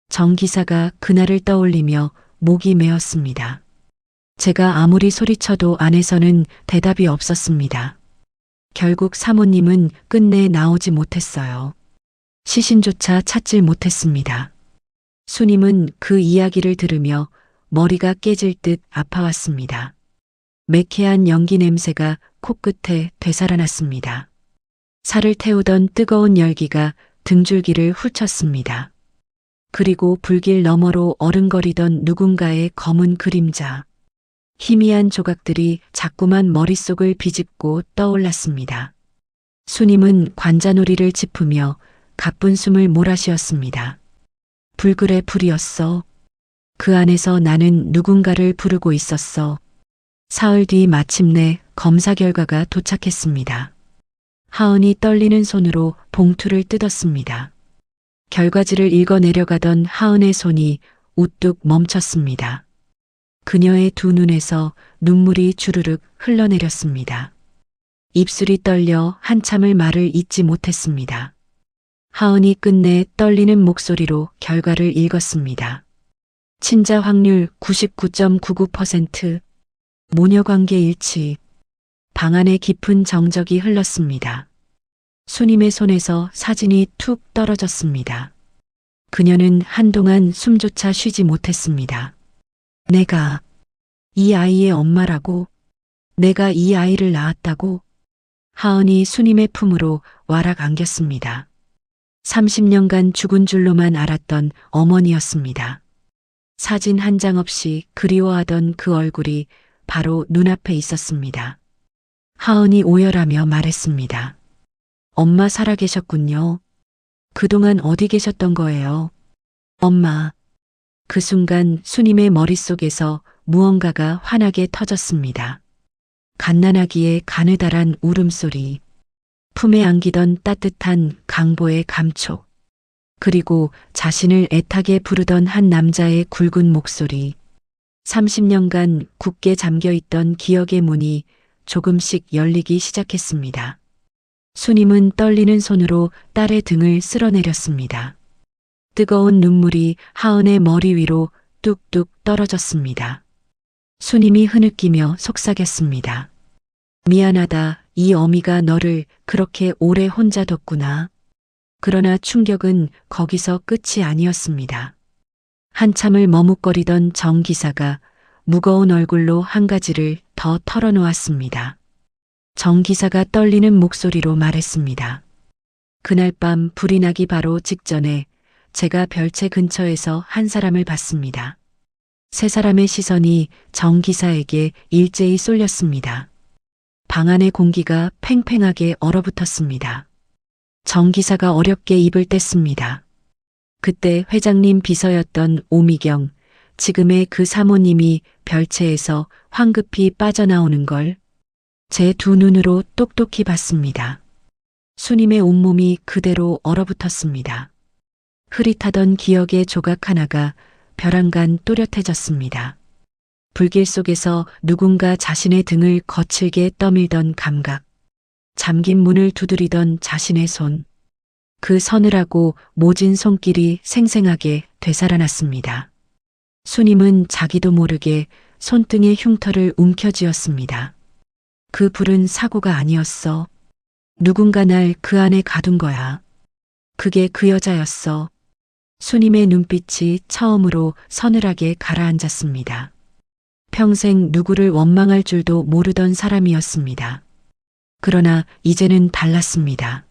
정 기사가 그날을 떠올리며 목이 메었습니다. 제가 아무리 소리쳐도 안에서는 대답이 없었습니다. 결국 사모님은 끝내 나오지 못했어요. 시신조차 찾질 못했습니다. 수님은 그 이야기를 들으며 머리가 깨질 듯 아파왔습니다. 매캐한 연기 냄새가 코끝에 되살아났습니다. 살을 태우던 뜨거운 열기가 등줄기를 훑쳤습니다. 그리고 불길 너머로 어른거리던 누군가의 검은 그림자. 희미한 조각들이 자꾸만 머릿속을 비집고 떠올랐습니다. 수님은 관자놀이를 짚으며 가쁜 숨을 몰아쉬었습니다. 불굴의 불이었어. 그 안에서 나는 누군가를 부르고 있었어. 사흘 뒤 마침내 검사 결과가 도착했습니다. 하은이 떨리는 손으로 봉투를 뜯었습니다. 결과지를 읽어내려가던 하은의 손이 우뚝 멈췄습니다. 그녀의 두 눈에서 눈물이 주르륵 흘러내렸습니다. 입술이 떨려 한참을 말을 잇지 못했습니다. 하은이 끝내 떨리는 목소리로 결과를 읽었습니다. 친자 확률 99.99%, 모녀관계 일치. 방 안에 깊은 정적이 흘렀습니다. 수님의 손에서 사진이 툭 떨어졌습니다. 그녀는 한동안 숨조차 쉬지 못했습니다. 내가 이 아이의 엄마라고? 내가 이 아이를 낳았다고? 하은이 수님의 품으로 와락 안겼습니다. 30년간 죽은 줄로만 알았던 어머니였습니다. 사진 한 장 없이 그리워하던 그 얼굴이 바로 눈앞에 있었습니다. 하은이 오열하며 말했습니다. 엄마 살아계셨군요. 그동안 어디 계셨던 거예요? 엄마. 그 순간 수님의 머릿속에서 무언가가 환하게 터졌습니다. 갓난아기의 가느다란 울음소리, 품에 안기던 따뜻한 강보의 감촉, 그리고 자신을 애타게 부르던 한 남자의 굵은 목소리. 30년간 굳게 잠겨있던 기억의 문이 조금씩 열리기 시작했습니다. 수님은 떨리는 손으로 딸의 등을 쓸어내렸습니다. 뜨거운 눈물이 하은의 머리 위로 뚝뚝 떨어졌습니다. 수님이 흐느끼며 속삭였습니다. 미안하다. 이 어미가 너를 그렇게 오래 혼자 뒀구나. 그러나 충격은 거기서 끝이 아니었습니다. 한참을 머뭇거리던 정 기사가 무거운 얼굴로 한 가지를 더 털어놓았습니다. 정 기사가 떨리는 목소리로 말했습니다. 그날 밤 불이 나기 바로 직전에 제가 별채 근처에서 한 사람을 봤습니다. 세 사람의 시선이 정 기사에게 일제히 쏠렸습니다. 방 안의 공기가 팽팽하게 얼어붙었습니다. 정 기사가 어렵게 입을 뗐습니다. 그때 회장님 비서였던 오미경, 지금의 그 사모님이 별채에서 황급히 빠져나오는 걸 제 두 눈으로 똑똑히 봤습니다. 수님의 온몸이 그대로 얼어붙었습니다. 흐릿하던 기억의 조각 하나가 벼랑간 또렷해졌습니다. 불길 속에서 누군가 자신의 등을 거칠게 떠밀던 감각, 잠긴 문을 두드리던 자신의 손, 그 서늘하고 모진 손길이 생생하게 되살아났습니다. 수님은 자기도 모르게 손등의 흉터를 움켜쥐었습니다. 그 불은 사고가 아니었어. 누군가 날 그 안에 가둔 거야. 그게 그 여자였어. 수님의 눈빛이 처음으로 서늘하게 가라앉았습니다. 평생 누구를 원망할 줄도 모르던 사람이었습니다. 그러나 이제는 달랐습니다.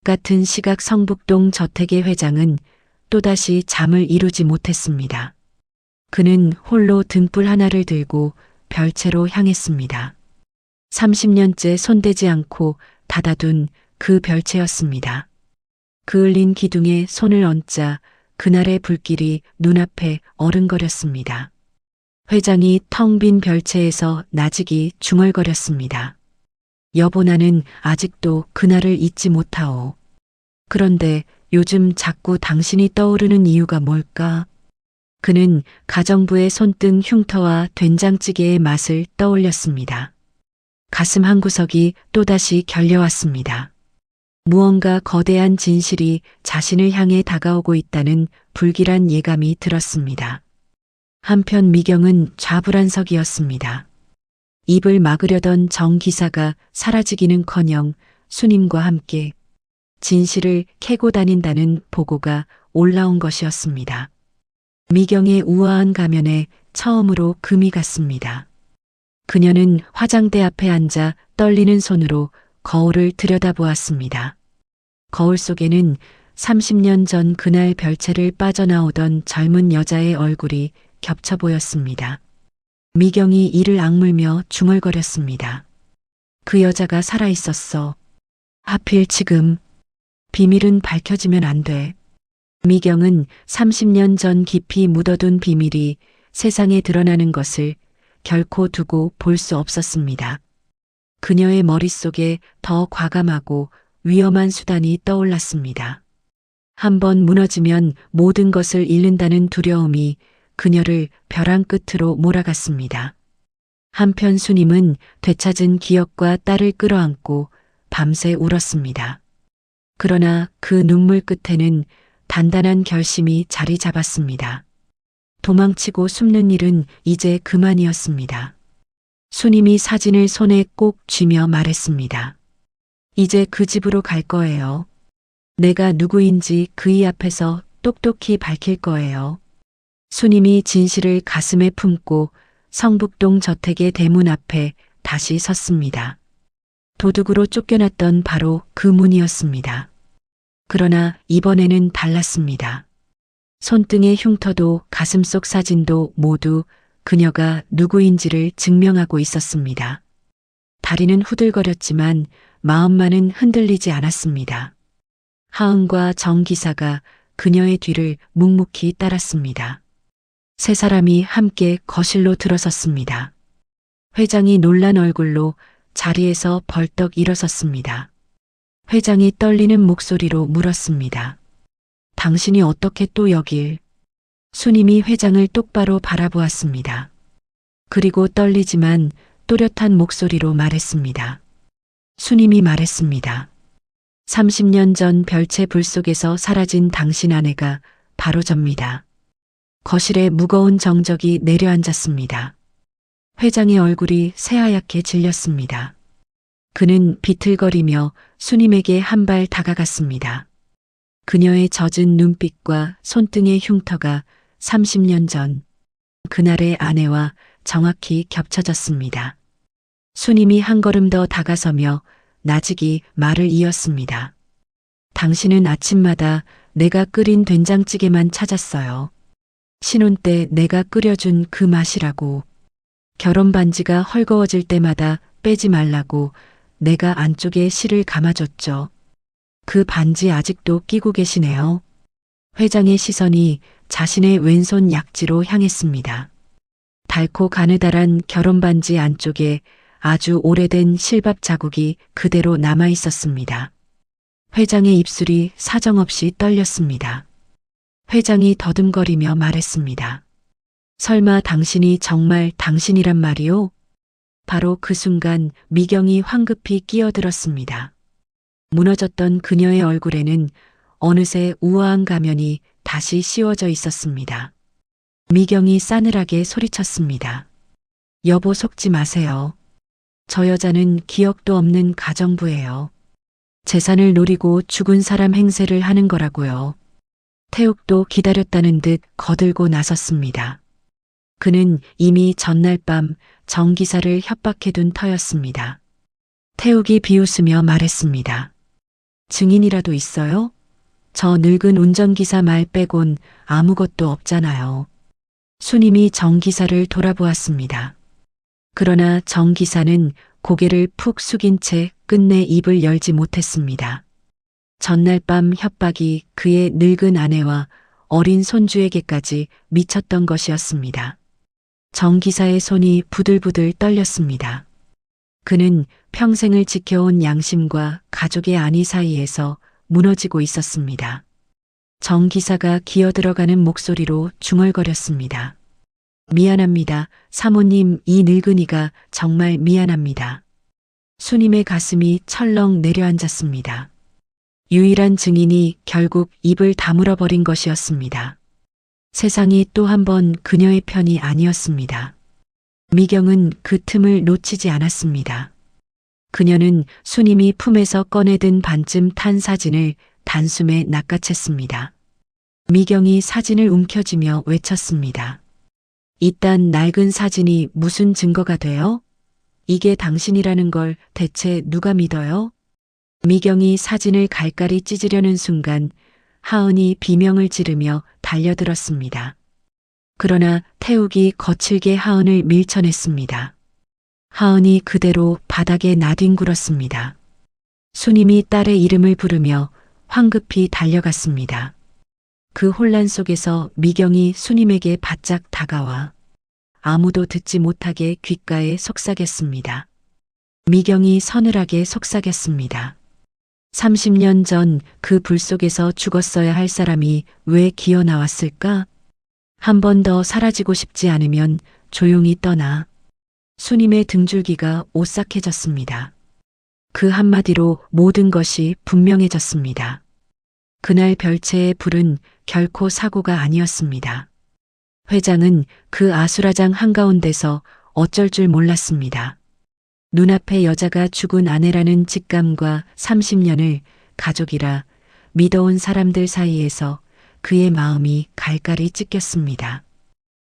같은 시각 성북동 저택의 회장은 또다시 잠을 이루지 못했습니다. 그는 홀로 등불 하나를 들고 별채로 향했습니다. 30년째 손대지 않고 닫아둔 그 별채였습니다. 그을린 기둥에 손을 얹자 그날의 불길이 눈앞에 어른거렸습니다. 회장이 텅 빈 별채에서 나직이 중얼거렸습니다. 여보, 나는 아직도 그날을 잊지 못하오. 그런데 요즘 자꾸 당신이 떠오르는 이유가 뭘까? 그는 가정부의 손등 흉터와 된장찌개의 맛을 떠올렸습니다. 가슴 한구석이 또다시 결려왔습니다. 무언가 거대한 진실이 자신을 향해 다가오고 있다는 불길한 예감이 들었습니다. 한편 미경은 좌불안석이었습니다. 입을 막으려던 정 기사가 사라지기는커녕 수님과 함께 진실을 캐고 다닌다는 보고가 올라온 것이었습니다. 미경의 우아한 가면에 처음으로 금이 갔습니다. 그녀는 화장대 앞에 앉아 떨리는 손으로 거울을 들여다보았습니다. 거울 속에는 30년 전 그날 별채를 빠져나오던 젊은 여자의 얼굴이 겹쳐 보였습니다. 미경이 이를 악물며 중얼거렸습니다. 그 여자가 살아있었어. 하필 지금. 비밀은 밝혀지면 안 돼. 미경은 30년 전 깊이 묻어둔 비밀이 세상에 드러나는 것을 결코 두고 볼 수 없었습니다. 그녀의 머릿속에 더 과감하고 위험한 수단이 떠올랐습니다. 한번 무너지면 모든 것을 잃는다는 두려움이 그녀를 벼랑 끝으로 몰아갔습니다. 한편 수님은 되찾은 기억과 딸을 끌어안고 밤새 울었습니다. 그러나 그 눈물 끝에는 단단한 결심이 자리 잡았습니다. 도망치고 숨는 일은 이제 그만이었습니다. 수님이 사진을 손에 꼭 쥐며 말했습니다. 이제 그 집으로 갈 거예요. 내가 누구인지 그이 앞에서 똑똑히 밝힐 거예요. 수님이 진실을 가슴에 품고 성북동 저택의 대문 앞에 다시 섰습니다. 도둑으로 쫓겨났던 바로 그 문이었습니다. 그러나 이번에는 달랐습니다. 손등의 흉터도 가슴속 사진도 모두 그녀가 누구인지를 증명하고 있었습니다. 다리는 후들거렸지만 마음만은 흔들리지 않았습니다. 하은과 정 기사가 그녀의 뒤를 묵묵히 따랐습니다. 세 사람이 함께 거실로 들어섰습니다. 회장이 놀란 얼굴로 자리에서 벌떡 일어섰습니다. 회장이 떨리는 목소리로 물었습니다. 당신이 어떻게 또 여길? 수님이 회장을 똑바로 바라보았습니다. 그리고 떨리지만 또렷한 목소리로 말했습니다. 수님이 말했습니다. 30년 전 별채 불 속에서 사라진 당신 아내가 바로 접니다. 거실에 무거운 정적이 내려앉았습니다. 회장의 얼굴이 새하얗게 질렸습니다. 그는 비틀거리며 수님에게 한 발 다가갔습니다. 그녀의 젖은 눈빛과 손등의 흉터가 30년 전 그날의 아내와 정확히 겹쳐졌습니다. 수님이 한 걸음 더 다가서며 나직이 말을 이었습니다. 당신은 아침마다 내가 끓인 된장찌개만 찾았어요. 신혼 때 내가 끓여준 그 맛이라고. 결혼 반지가 헐거워질 때마다 빼지 말라고 내가 안쪽에 실을 감아줬죠. 그 반지 아직도 끼고 계시네요. 회장의 시선이 자신의 왼손 약지로 향했습니다. 닳고 가느다란 결혼 반지 안쪽에 아주 오래된 실밥 자국이 그대로 남아 있었습니다. 회장의 입술이 사정없이 떨렸습니다. 회장이 더듬거리며 말했습니다. 설마 당신이 정말 당신이란 말이오? 바로 그 순간 미경이 황급히 끼어들었습니다. 무너졌던 그녀의 얼굴에는 어느새 우아한 가면이 다시 씌워져 있었습니다. 미경이 싸늘하게 소리쳤습니다. 여보 속지 마세요. 저 여자는 기억도 없는 가정부예요. 재산을 노리고 죽은 사람 행세를 하는 거라고요. 태욱도 기다렸다는 듯 거들고 나섰습니다. 그는 이미 전날 밤 정 기사를 협박해둔 터였습니다. 태욱이 비웃으며 말했습니다. 증인이라도 있어요? 저 늙은 운전기사 말 빼곤 아무것도 없잖아요. 수님이 정 기사를 돌아보았습니다. 그러나 정 기사는 고개를 푹 숙인 채 끝내 입을 열지 못했습니다. 전날 밤 협박이 그의 늙은 아내와 어린 손주에게까지 미쳤던 것이었습니다. 정 기사의 손이 부들부들 떨렸습니다. 그는 평생을 지켜온 양심과 가족의 안위 사이에서 무너지고 있었습니다. 정 기사가 기어들어가는 목소리로 중얼거렸습니다. 미안합니다. 사모님, 이 늙은이가 정말 미안합니다. 수님의 가슴이 철렁 내려앉았습니다. 유일한 증인이 결국 입을 다물어 버린 것이었습니다. 세상이 또 한 번 그녀의 편이 아니었습니다. 미경은 그 틈을 놓치지 않았습니다. 그녀는 수님이 품에서 꺼내든 반쯤 탄 사진을 단숨에 낚아챘습니다. 미경이 사진을 움켜쥐며 외쳤습니다. 이딴 낡은 사진이 무슨 증거가 돼요? 이게 당신이라는 걸 대체 누가 믿어요? 미경이 사진을 갈갈이 찢으려는 순간 하은이 비명을 지르며 달려들었습니다. 그러나 태욱이 거칠게 하은을 밀쳐냈습니다. 하은이 그대로 바닥에 나뒹굴었습니다. 수님이 딸의 이름을 부르며 황급히 달려갔습니다. 그 혼란 속에서 미경이 수님에게 바짝 다가와 아무도 듣지 못하게 귓가에 속삭였습니다. 미경이 서늘하게 속삭였습니다. 30년 전 그 불 속에서 죽었어야 할 사람이 왜 기어 나왔을까? 한 번 더 사라지고 싶지 않으면 조용히 떠나. 수님의 등줄기가 오싹해졌습니다. 그 한마디로 모든 것이 분명해졌습니다. 그날 별채의 불은 결코 사고가 아니었습니다. 회장은 그 아수라장 한가운데서 어쩔 줄 몰랐습니다. 눈앞에 여자가 죽은 아내라는 직감과 30년을 가족이라 믿어온 사람들 사이에서 그의 마음이 갈갈이 찢겼습니다.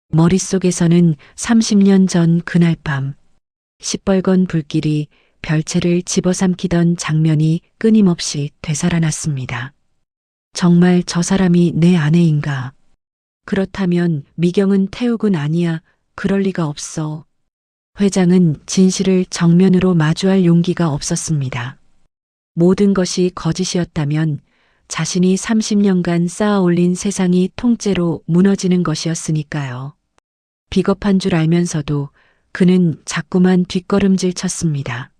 머릿속에서는 30년 전 그날 밤 시뻘건 불길이 별채를 집어삼키던 장면이 끊임없이 되살아났습니다. 정말 저 사람이 내 아내인가? 그렇다면 미경은 태욱은 아니야. 그럴 리가 없어. 회장은 진실을 정면으로 마주할 용기가 없었습니다. 모든 것이 거짓이었다면 자신이 30년간 쌓아 올린 세상이 통째로 무너지는 것이었으니까요. 비겁한 줄 알면서도 그는 자꾸만 뒷걸음질 쳤습니다.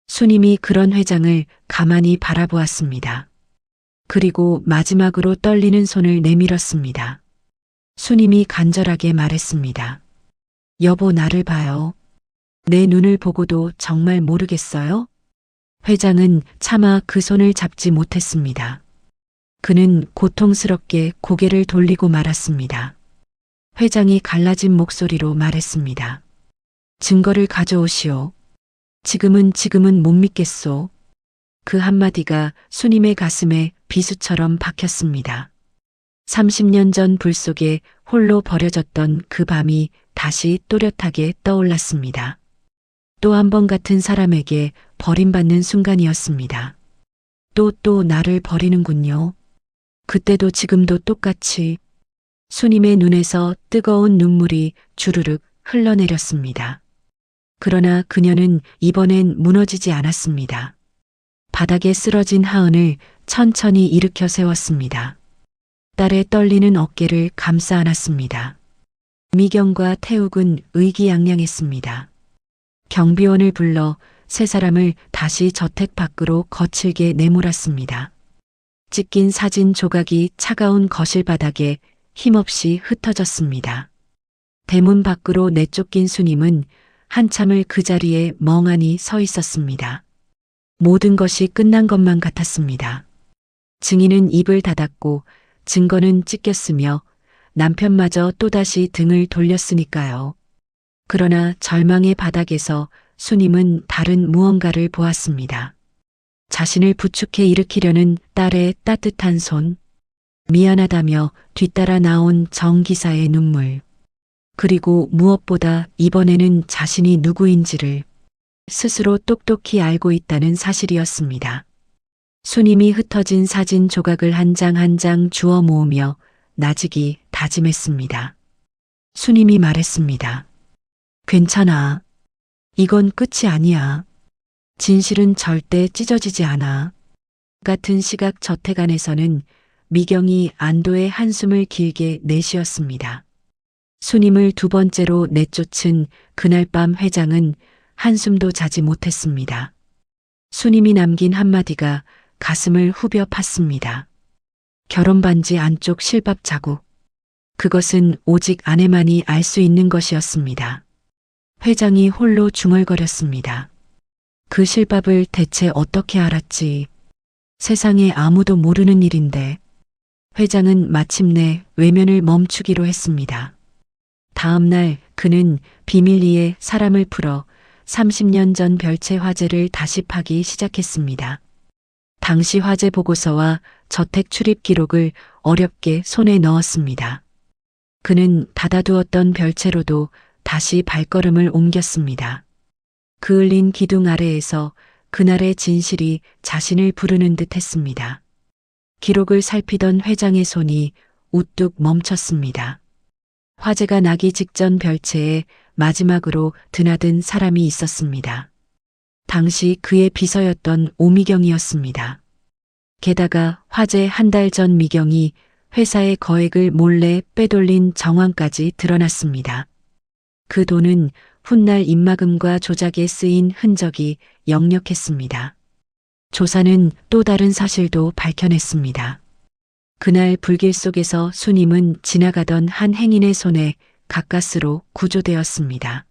수님이 그런 회장을 가만히 바라보았습니다. 그리고 마지막으로 떨리는 손을 내밀었습니다. 수님이 간절하게 말했습니다. 여보, 나를 봐요. 내 눈을 보고도 정말 모르겠어요? 회장은 차마 그 손을 잡지 못했습니다. 그는 고통스럽게 고개를 돌리고 말았습니다. 회장이 갈라진 목소리로 말했습니다. 증거를 가져오시오. 지금은 못 믿겠소. 그 한마디가 수님의 가슴에 비수처럼 박혔습니다. 30년 전 불 속에 홀로 버려졌던 그 밤이 다시 또렷하게 떠올랐습니다. 또 한 번 같은 사람에게 버림받는 순간이었습니다. 또 나를 버리는군요. 그때도 지금도 똑같이. 수님의 눈에서 뜨거운 눈물이 주르륵 흘러내렸습니다. 그러나 그녀는 이번엔 무너지지 않았습니다. 바닥에 쓰러진 하은을 천천히 일으켜 세웠습니다. 딸의 떨리는 어깨를 감싸 안았습니다. 미경과 태욱은 의기양양했습니다. 경비원을 불러 세 사람을 다시 저택 밖으로 거칠게 내몰았습니다. 찢긴 사진 조각이 차가운 거실 바닥에 힘없이 흩어졌습니다. 대문 밖으로 내쫓긴 수님은 한참을 그 자리에 멍하니 서 있었습니다. 모든 것이 끝난 것만 같았습니다. 증인은 입을 닫았고 증거는 찢겼으며 남편마저 또다시 등을 돌렸으니까요. 그러나 절망의 바닥에서 수님은 다른 무언가를 보았습니다. 자신을 부축해 일으키려는 딸의 따뜻한 손, 미안하다며 뒤따라 나온 정 기사의 눈물, 그리고 무엇보다 이번에는 자신이 누구인지를 스스로 똑똑히 알고 있다는 사실이었습니다. 수님이 흩어진 사진 조각을 한 장 한 장 주워 모으며 나직이 다짐했습니다. 수님이 말했습니다. 괜찮아. 이건 끝이 아니야. 진실은 절대 찢어지지 않아. 같은 시각 저택 안에서는 미경이 안도의 한숨을 길게 내쉬었습니다. 수님을 두 번째로 내쫓은 그날 밤 회장은 한숨도 자지 못했습니다. 수님이 남긴 한마디가 가슴을 후벼 팠습니다. 결혼 반지 안쪽 실밥 자국. 그것은 오직 아내만이 알 수 있는 것이었습니다. 회장이 홀로 중얼거렸습니다. 그 실밥을 대체 어떻게 알았지? 세상에 아무도 모르는 일인데. 회장은 마침내 외면을 멈추기로 했습니다. 다음 날 그는 비밀리에 사람을 풀어 30년 전 별채 화재를 다시 파기 시작했습니다. 당시 화재 보고서와 저택 출입 기록을 어렵게 손에 넣었습니다. 그는 닫아두었던 별채로도 다시 발걸음을 옮겼습니다. 그을린 기둥 아래에서 그날의 진실이 자신을 부르는 듯 했습니다. 기록을 살피던 회장의 손이 우뚝 멈췄습니다. 화재가 나기 직전 별채에 마지막으로 드나든 사람이 있었습니다. 당시 그의 비서였던 오미경이었습니다. 게다가 화재 한 달 전 미경이 회사의 거액을 몰래 빼돌린 정황까지 드러났습니다. 그 돈은 훗날 입막음과 조작에 쓰인 흔적이 역력했습니다. 조사는 또 다른 사실도 밝혀냈습니다. 그날 불길 속에서 수님은 지나가던 한 행인의 손에 가까스로 구조되었습니다.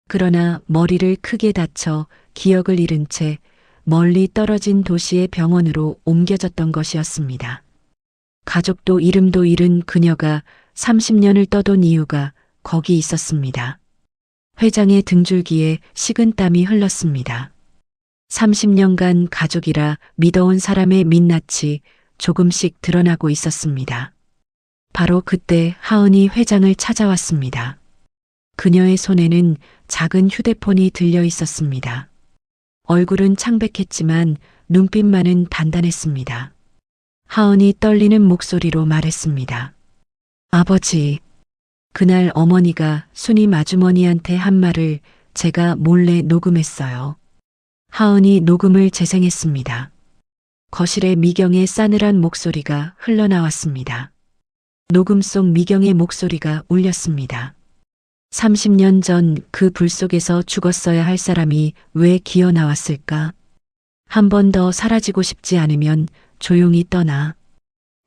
그러나 머리를 크게 다쳐 기억을 잃은 채 멀리 떨어진 도시의 병원으로 옮겨졌던 것이었습니다. 가족도 이름도 잃은 그녀가 30년을 떠돈 이유가 거기 있었습니다. 회장의 등줄기에 식은땀이 흘렀습니다. 30년간 가족이라 믿어온 사람의 민낯이 조금씩 드러나고 있었습니다. 바로 그때 하은이 회장을 찾아왔습니다. 그녀의 손에는 작은 휴대폰이 들려 있었습니다. 얼굴은 창백했지만 눈빛만은 단단했습니다. 하은이 떨리는 목소리로 말했습니다. 아버지, 그날 어머니가 수님 아주머니한테 한 말을 제가 몰래 녹음했어요. 하은이 녹음을 재생했습니다. 거실에 미경의 싸늘한 목소리가 흘러나왔습니다. 녹음 속 미경의 목소리가 울렸습니다. 30년 전 그 불 속에서 죽었어야 할 사람이 왜 기어 나왔을까? 한 번 더 사라지고 싶지 않으면 조용히 떠나.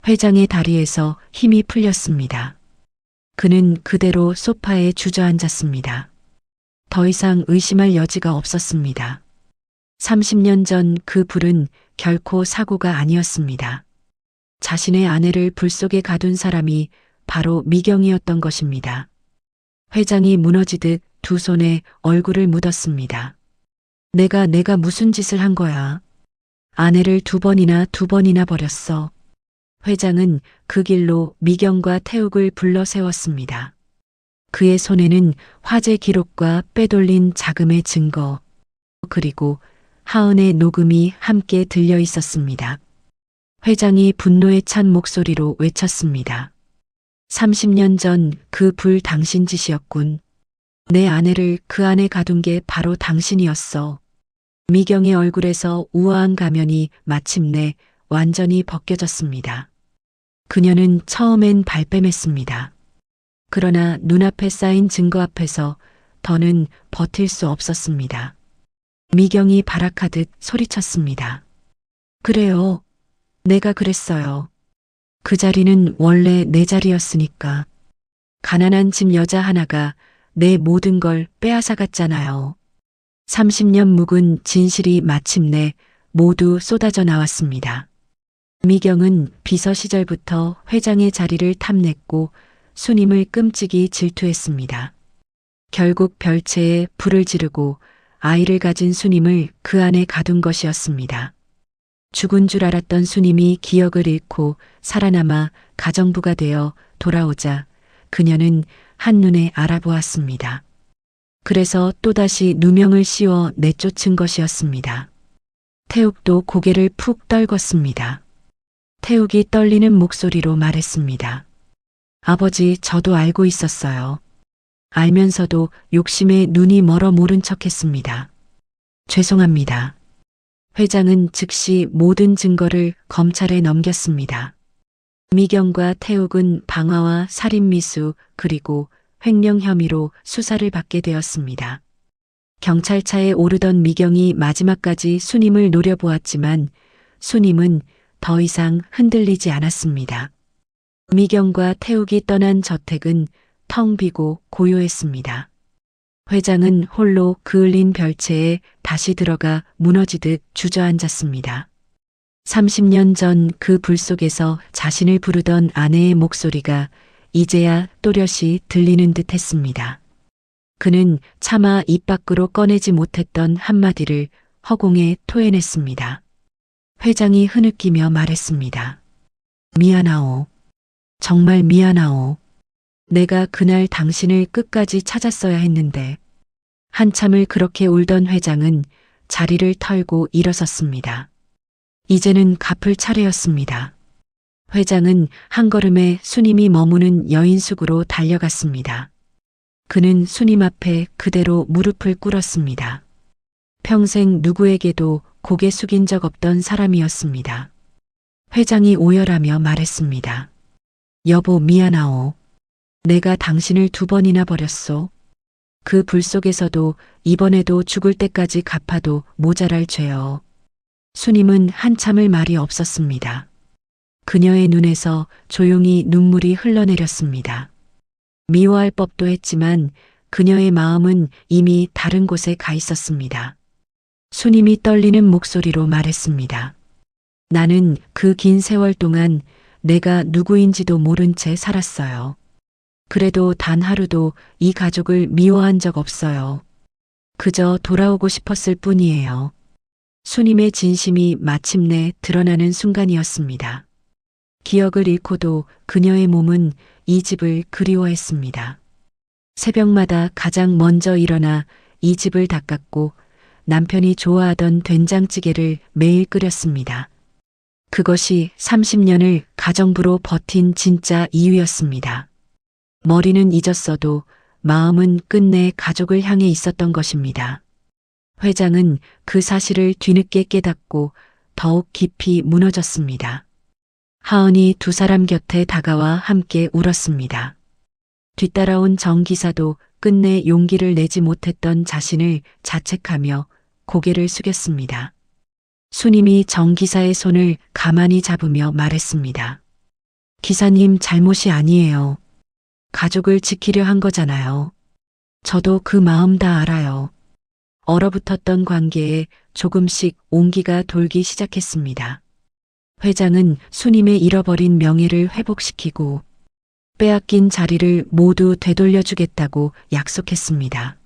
회장의 다리에서 힘이 풀렸습니다. 그는 그대로 소파에 주저앉았습니다. 더 이상 의심할 여지가 없었습니다. 30년 전 그 불은 결코 사고가 아니었습니다. 자신의 아내를 불 속에 가둔 사람이 바로 미경이었던 것입니다. 회장이 무너지듯 두 손에 얼굴을 묻었습니다. 내가 무슨 짓을 한 거야? 아내를 두 번이나 버렸어. 회장은 그 길로 미경과 태욱을 불러 세웠습니다. 그의 손에는 화재 기록과 빼돌린 자금의 증거, 그리고 하은의 녹음이 함께 들려 있었습니다. 회장이 분노에 찬 목소리로 외쳤습니다. 30년 전 그 불 당신 짓이었군. 내 아내를 그 안에 가둔 게 바로 당신이었어. 미경의 얼굴에서 우아한 가면이 마침내 완전히 벗겨졌습니다. 그녀는 처음엔 발뺌했습니다. 그러나 눈앞에 쌓인 증거 앞에서 더는 버틸 수 없었습니다. 미경이 발악하듯 소리쳤습니다. 그래요. 내가 그랬어요. 그 자리는 원래 내 자리였으니까. 가난한 집 여자 하나가 내 모든 걸 빼앗아갔잖아요. 30년 묵은 진실이 마침내 모두 쏟아져 나왔습니다. 미경은 비서 시절부터 회장의 자리를 탐냈고 순임을 끔찍이 질투했습니다. 결국 별채에 불을 지르고 아이를 가진 순임을 그 안에 가둔 것이었습니다. 죽은 줄 알았던 순임이 기억을 잃고 살아남아 가정부가 되어 돌아오자 그녀는 한눈에 알아보았습니다. 그래서 또다시 누명을 씌워 내쫓은 것이었습니다. 태욱도 고개를 푹 떨궜습니다. 태욱이 떨리는 목소리로 말했습니다. 아버지, 저도 알고 있었어요. 알면서도 욕심에 눈이 멀어 모른 척했습니다. 죄송합니다. 회장은 즉시 모든 증거를 검찰에 넘겼습니다. 미경과 태욱은 방화와 살인미수 그리고 횡령 혐의로 수사를 받게 되었습니다. 경찰차에 오르던 미경이 마지막까지 순임을 노려보았지만 순임은 더 이상 흔들리지 않았습니다. 미경과 태욱이 떠난 저택은 텅 비고 고요했습니다. 회장은 홀로 그을린 별채에 다시 들어가 무너지듯 주저앉았습니다. 30년 전 그 불 속에서 자신을 부르던 아내의 목소리가 이제야 또렷이 들리는 듯 했습니다. 그는 차마 입 밖으로 꺼내지 못했던 한마디를 허공에 토해냈습니다. 회장이 흐느끼며 말했습니다. 미안하오. 정말 미안하오. 내가 그날 당신을 끝까지 찾았어야 했는데. 한참을 그렇게 울던 회장은 자리를 털고 일어섰습니다. 이제는 갚을 차례였습니다. 회장은 한 걸음에 순임이 머무는 여인숙으로 달려갔습니다. 그는 순임 앞에 그대로 무릎을 꿇었습니다. 평생 누구에게도 고개 숙인 적 없던 사람이었습니다. 회장이 오열하며 말했습니다. 여보, 미안하오. 내가 당신을 2번이나 버렸소. 그 불 속에서도 이번에도 죽을 때까지 갚아도 모자랄 죄여. 순임은 한참을 말이 없었습니다. 그녀의 눈에서 조용히 눈물이 흘러내렸습니다. 미워할 법도 했지만 그녀의 마음은 이미 다른 곳에 가 있었습니다. 순임이 떨리는 목소리로 말했습니다. 나는 그 긴 세월 동안 내가 누구인지도 모른 채 살았어요. 그래도 단 하루도 이 가족을 미워한 적 없어요. 그저 돌아오고 싶었을 뿐이에요. 순임의 진심이 마침내 드러나는 순간이었습니다. 기억을 잃고도 그녀의 몸은 이 집을 그리워했습니다. 새벽마다 가장 먼저 일어나 이 집을 닦았고 남편이 좋아하던 된장찌개를 매일 끓였습니다. 그것이 30년을 가정부로 버틴 진짜 이유였습니다. 머리는 잊었어도 마음은 끝내 가족을 향해 있었던 것입니다. 회장은 그 사실을 뒤늦게 깨닫고 더욱 깊이 무너졌습니다. 하은이 두 사람 곁에 다가와 함께 울었습니다. 뒤따라온 정 기사도 끝내 용기를 내지 못했던 자신을 자책하며 고개를 숙였습니다. 수님이 정 기사의 손을 가만히 잡으며 말했습니다. 기사님 잘못이 아니에요. 가족을 지키려 한 거잖아요. 저도 그 마음 다 알아요. 얼어붙었던 관계에 조금씩 온기가 돌기 시작했습니다. 회장은 수님의 잃어버린 명예를 회복시키고 빼앗긴 자리를 모두 되돌려주겠다고 약속했습니다.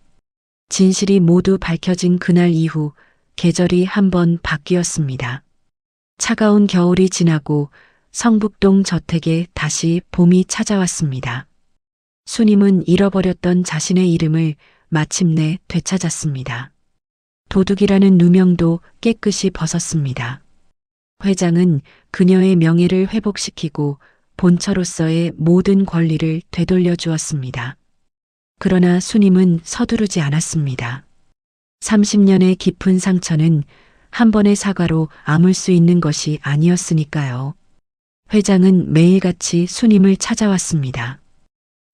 진실이 모두 밝혀진 그날 이후 계절이 한번 바뀌었습니다. 차가운 겨울이 지나고 성북동 저택에 다시 봄이 찾아왔습니다. 수님은 잃어버렸던 자신의 이름을 마침내 되찾았습니다. 도둑이라는 누명도 깨끗이 벗었습니다. 회장은 그녀의 명예를 회복시키고 본처로서의 모든 권리를 되돌려 주었습니다. 그러나 수님은 서두르지 않았습니다. 30년의 깊은 상처는 한 번의 사과로 아물 수 있는 것이 아니었으니까요. 회장은 매일같이 수님을 찾아왔습니다.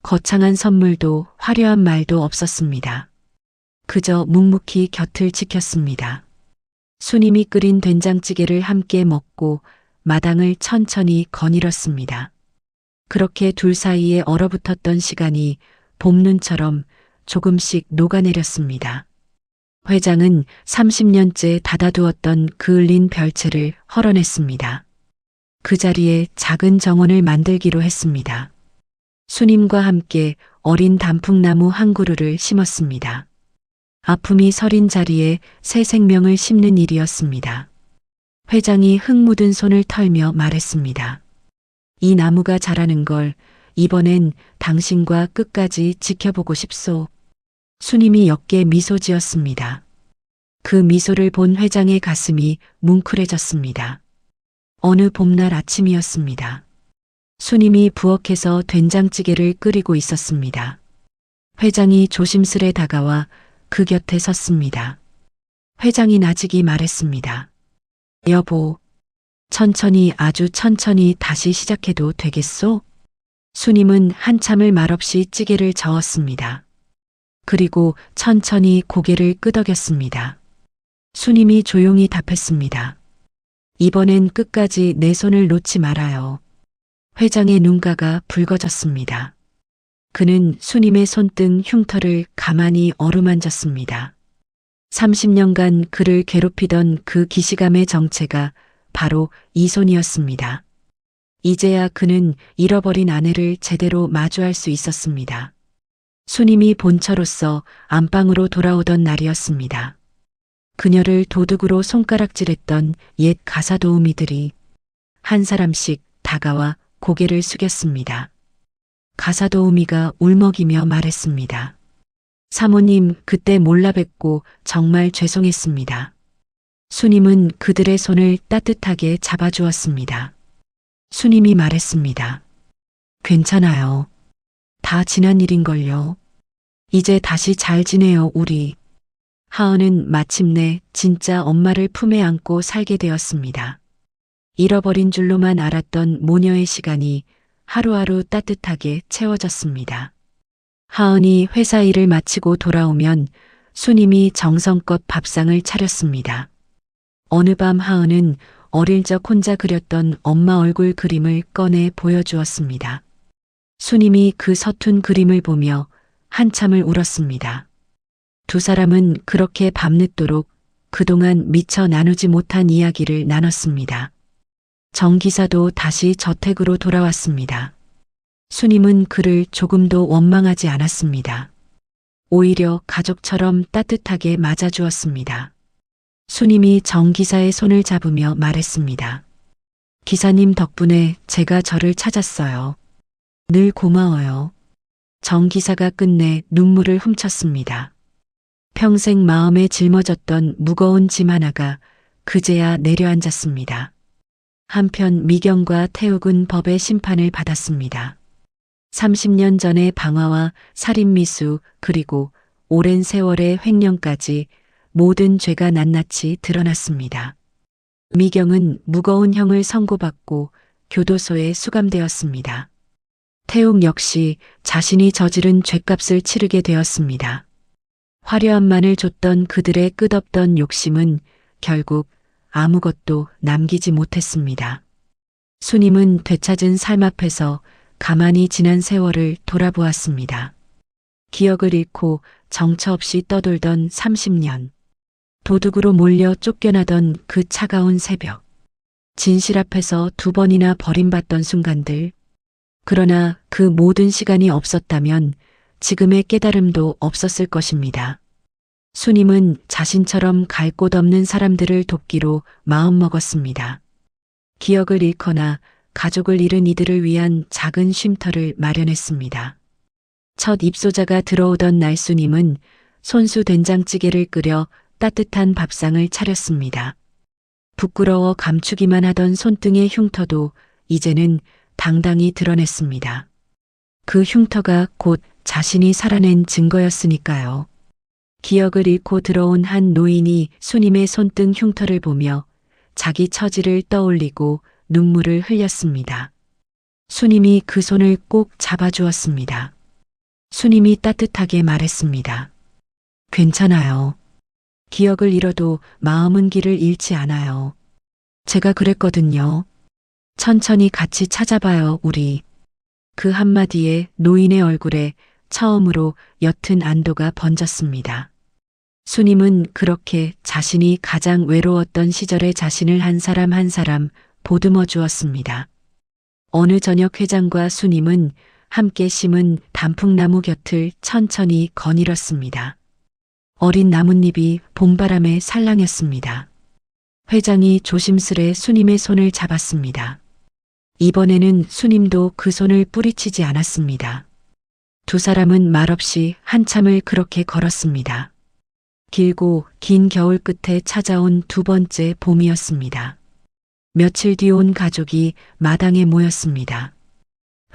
거창한 선물도 화려한 말도 없었습니다. 그저 묵묵히 곁을 지켰습니다. 수님이 끓인 된장찌개를 함께 먹고 마당을 천천히 거닐었습니다. 그렇게 둘 사이에 얼어붙었던 시간이 봄눈처럼 조금씩 녹아내렸습니다. 회장은 30년째 닫아두었던 그을린 별채를 헐어냈습니다. 그 자리에 작은 정원을 만들기로 했습니다. 수님과 함께 어린 단풍나무 한 그루를 심었습니다. 아픔이 서린 자리에 새 생명을 심는 일이었습니다. 회장이 흙 묻은 손을 털며 말했습니다. 이 나무가 자라는 걸 이번엔 당신과 끝까지 지켜보고 싶소. 수님이 옅게 미소 지었습니다. 그 미소를 본 회장의 가슴이 뭉클해졌습니다. 어느 봄날 아침이었습니다. 수님이 부엌에서 된장찌개를 끓이고 있었습니다. 회장이 조심스레 다가와 그 곁에 섰습니다. 회장이 나직이 말했습니다. 여보, 천천히 아주 천천히 다시 시작해도 되겠소? 수님은 한참을 말없이 찌개를 저었습니다. 그리고 천천히 고개를 끄덕였습니다. 수님이 조용히 답했습니다. 이번엔 끝까지 내 손을 놓지 말아요. 회장의 눈가가 붉어졌습니다. 그는 수님의 손등 흉터를 가만히 어루만졌습니다. 30년간 그를 괴롭히던 그 기시감의 정체가 바로 이 손이었습니다. 이제야 그는 잃어버린 아내를 제대로 마주할 수 있었습니다. 수님이 본처로서 안방으로 돌아오던 날이었습니다. 그녀를 도둑으로 손가락질했던 옛 가사도우미들이 한 사람씩 다가와 고개를 숙였습니다. 가사도우미가 울먹이며 말했습니다. 사모님, 그때 몰라 뵙고 정말 죄송했습니다. 수님은 그들의 손을 따뜻하게 잡아주었습니다. 수님이 말했습니다. 괜찮아요. 다 지난 일인걸요. 이제 다시 잘 지내요, 우리. 하은은 마침내 진짜 엄마를 품에 안고 살게 되었습니다. 잃어버린 줄로만 알았던 모녀의 시간이 하루하루 따뜻하게 채워졌습니다. 하은이 회사 일을 마치고 돌아오면 수님이 정성껏 밥상을 차렸습니다. 어느 밤 하은은 어릴 적 혼자 그렸던 엄마 얼굴 그림을 꺼내 보여주었습니다. 수님이 그 서툰 그림을 보며 한참을 울었습니다. 두 사람은 그렇게 밤늦도록 그동안 미처 나누지 못한 이야기를 나눴습니다. 정 기사도 다시 저택으로 돌아왔습니다. 수님은 그를 조금도 원망하지 않았습니다. 오히려 가족처럼 따뜻하게 맞아주었습니다. 수님이 정 기사의 손을 잡으며 말했습니다. 기사님 덕분에 제가 저를 찾았어요. 늘 고마워요. 정 기사가 끝내 눈물을 훔쳤습니다. 평생 마음에 짊어졌던 무거운 짐 하나가 그제야 내려앉았습니다. 한편 미경과 태욱은 법의 심판을 받았습니다. 30년 전의 방화와 살인미수 그리고 오랜 세월의 횡령까지 모든 죄가 낱낱이 드러났습니다. 미경은 무거운 형을 선고받고 교도소에 수감되었습니다. 태욱 역시 자신이 저지른 죄값을 치르게 되었습니다. 화려함만을 줬던 그들의 끝없던 욕심은 결국 아무것도 남기지 못했습니다. 수님은 되찾은 삶 앞에서 가만히 지난 세월을 돌아보았습니다. 기억을 잃고 정처 없이 떠돌던 30년. 도둑으로 몰려 쫓겨나던 그 차가운 새벽. 진실 앞에서 2번이나 버림받던 순간들. 그러나 그 모든 시간이 없었다면 지금의 깨달음도 없었을 것입니다. 수님은 자신처럼 갈 곳 없는 사람들을 돕기로 마음먹었습니다. 기억을 잃거나 가족을 잃은 이들을 위한 작은 쉼터를 마련했습니다. 첫 입소자가 들어오던 날 수님은 손수 된장찌개를 끓여 따뜻한 밥상을 차렸습니다. 부끄러워 감추기만 하던 손등의 흉터도 이제는 당당히 드러냈습니다. 그 흉터가 곧 자신이 살아낸 증거였으니까요. 기억을 잃고 들어온 한 노인이 수님의 손등 흉터를 보며 자기 처지를 떠올리고 눈물을 흘렸습니다. 수님이 그 손을 꼭 잡아주었습니다. 수님이 따뜻하게 말했습니다. 괜찮아요. 기억을 잃어도 마음은 길을 잃지 않아요. 제가 그랬거든요. 천천히 같이 찾아봐요, 우리. 그 한마디에 노인의 얼굴에 처음으로 옅은 안도가 번졌습니다. 수님은 그렇게 자신이 가장 외로웠던 시절의 자신을 한 사람 한 사람 보듬어 주었습니다. 어느 저녁 회장과 수님은 함께 심은 단풍나무 곁을 천천히 거닐었습니다. 어린 나뭇잎이 봄바람에 살랑였습니다. 회장이 조심스레 수님의 손을 잡았습니다. 이번에는 수님도 그 손을 뿌리치지 않았습니다. 두 사람은 말없이 한참을 그렇게 걸었습니다. 길고 긴 겨울 끝에 찾아온 2번째 봄이었습니다. 며칠 뒤 온 가족이 마당에 모였습니다.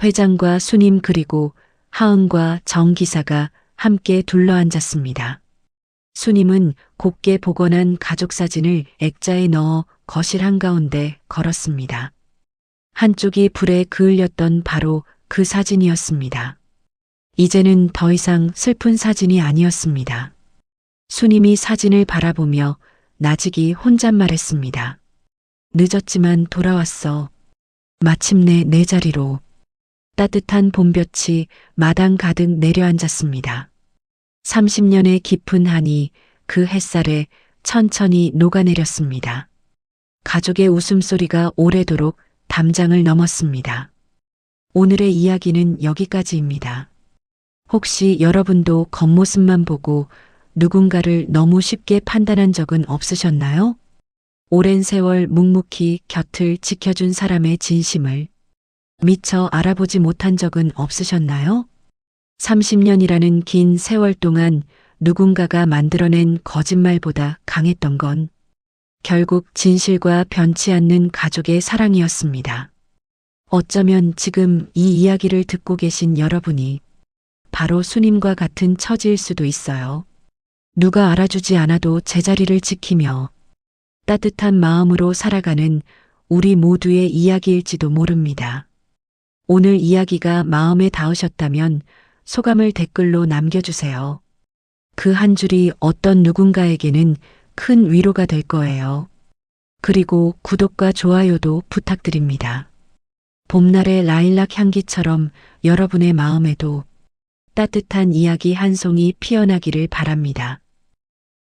회장과 수님 그리고 하은과 정 기사가 함께 둘러앉았습니다. 수님은 곱게 복원한 가족 사진을 액자에 넣어 거실 한가운데 걸었습니다. 한쪽이 불에 그을렸던 바로 그 사진이었습니다. 이제는 더 이상 슬픈 사진이 아니었습니다. 수님이 사진을 바라보며 나직이 혼잣말했습니다. 늦었지만 돌아왔어. 마침내 내 자리로. 따뜻한 봄볕이 마당 가득 내려앉았습니다. 30년의 깊은 한이 그 햇살에 천천히 녹아내렸습니다. 가족의 웃음소리가 오래도록 담장을 넘었습니다. 오늘의 이야기는 여기까지입니다. 혹시 여러분도 겉모습만 보고 누군가를 너무 쉽게 판단한 적은 없으셨나요? 오랜 세월 묵묵히 곁을 지켜준 사람의 진심을 미처 알아보지 못한 적은 없으셨나요? 30년이라는 긴 세월 동안 누군가가 만들어낸 거짓말보다 강했던 건 결국 진실과 변치 않는 가족의 사랑이었습니다. 어쩌면 지금 이 이야기를 듣고 계신 여러분이 바로 수님과 같은 처지일 수도 있어요. 누가 알아주지 않아도 제자리를 지키며 따뜻한 마음으로 살아가는 우리 모두의 이야기일지도 모릅니다. 오늘 이야기가 마음에 닿으셨다면 소감을 댓글로 남겨주세요. 그 한 줄이 어떤 누군가에게는 큰 위로가 될 거예요. 그리고 구독과 좋아요도 부탁드립니다. 봄날의 라일락 향기처럼 여러분의 마음에도 따뜻한 이야기 한 송이 피어나기를 바랍니다.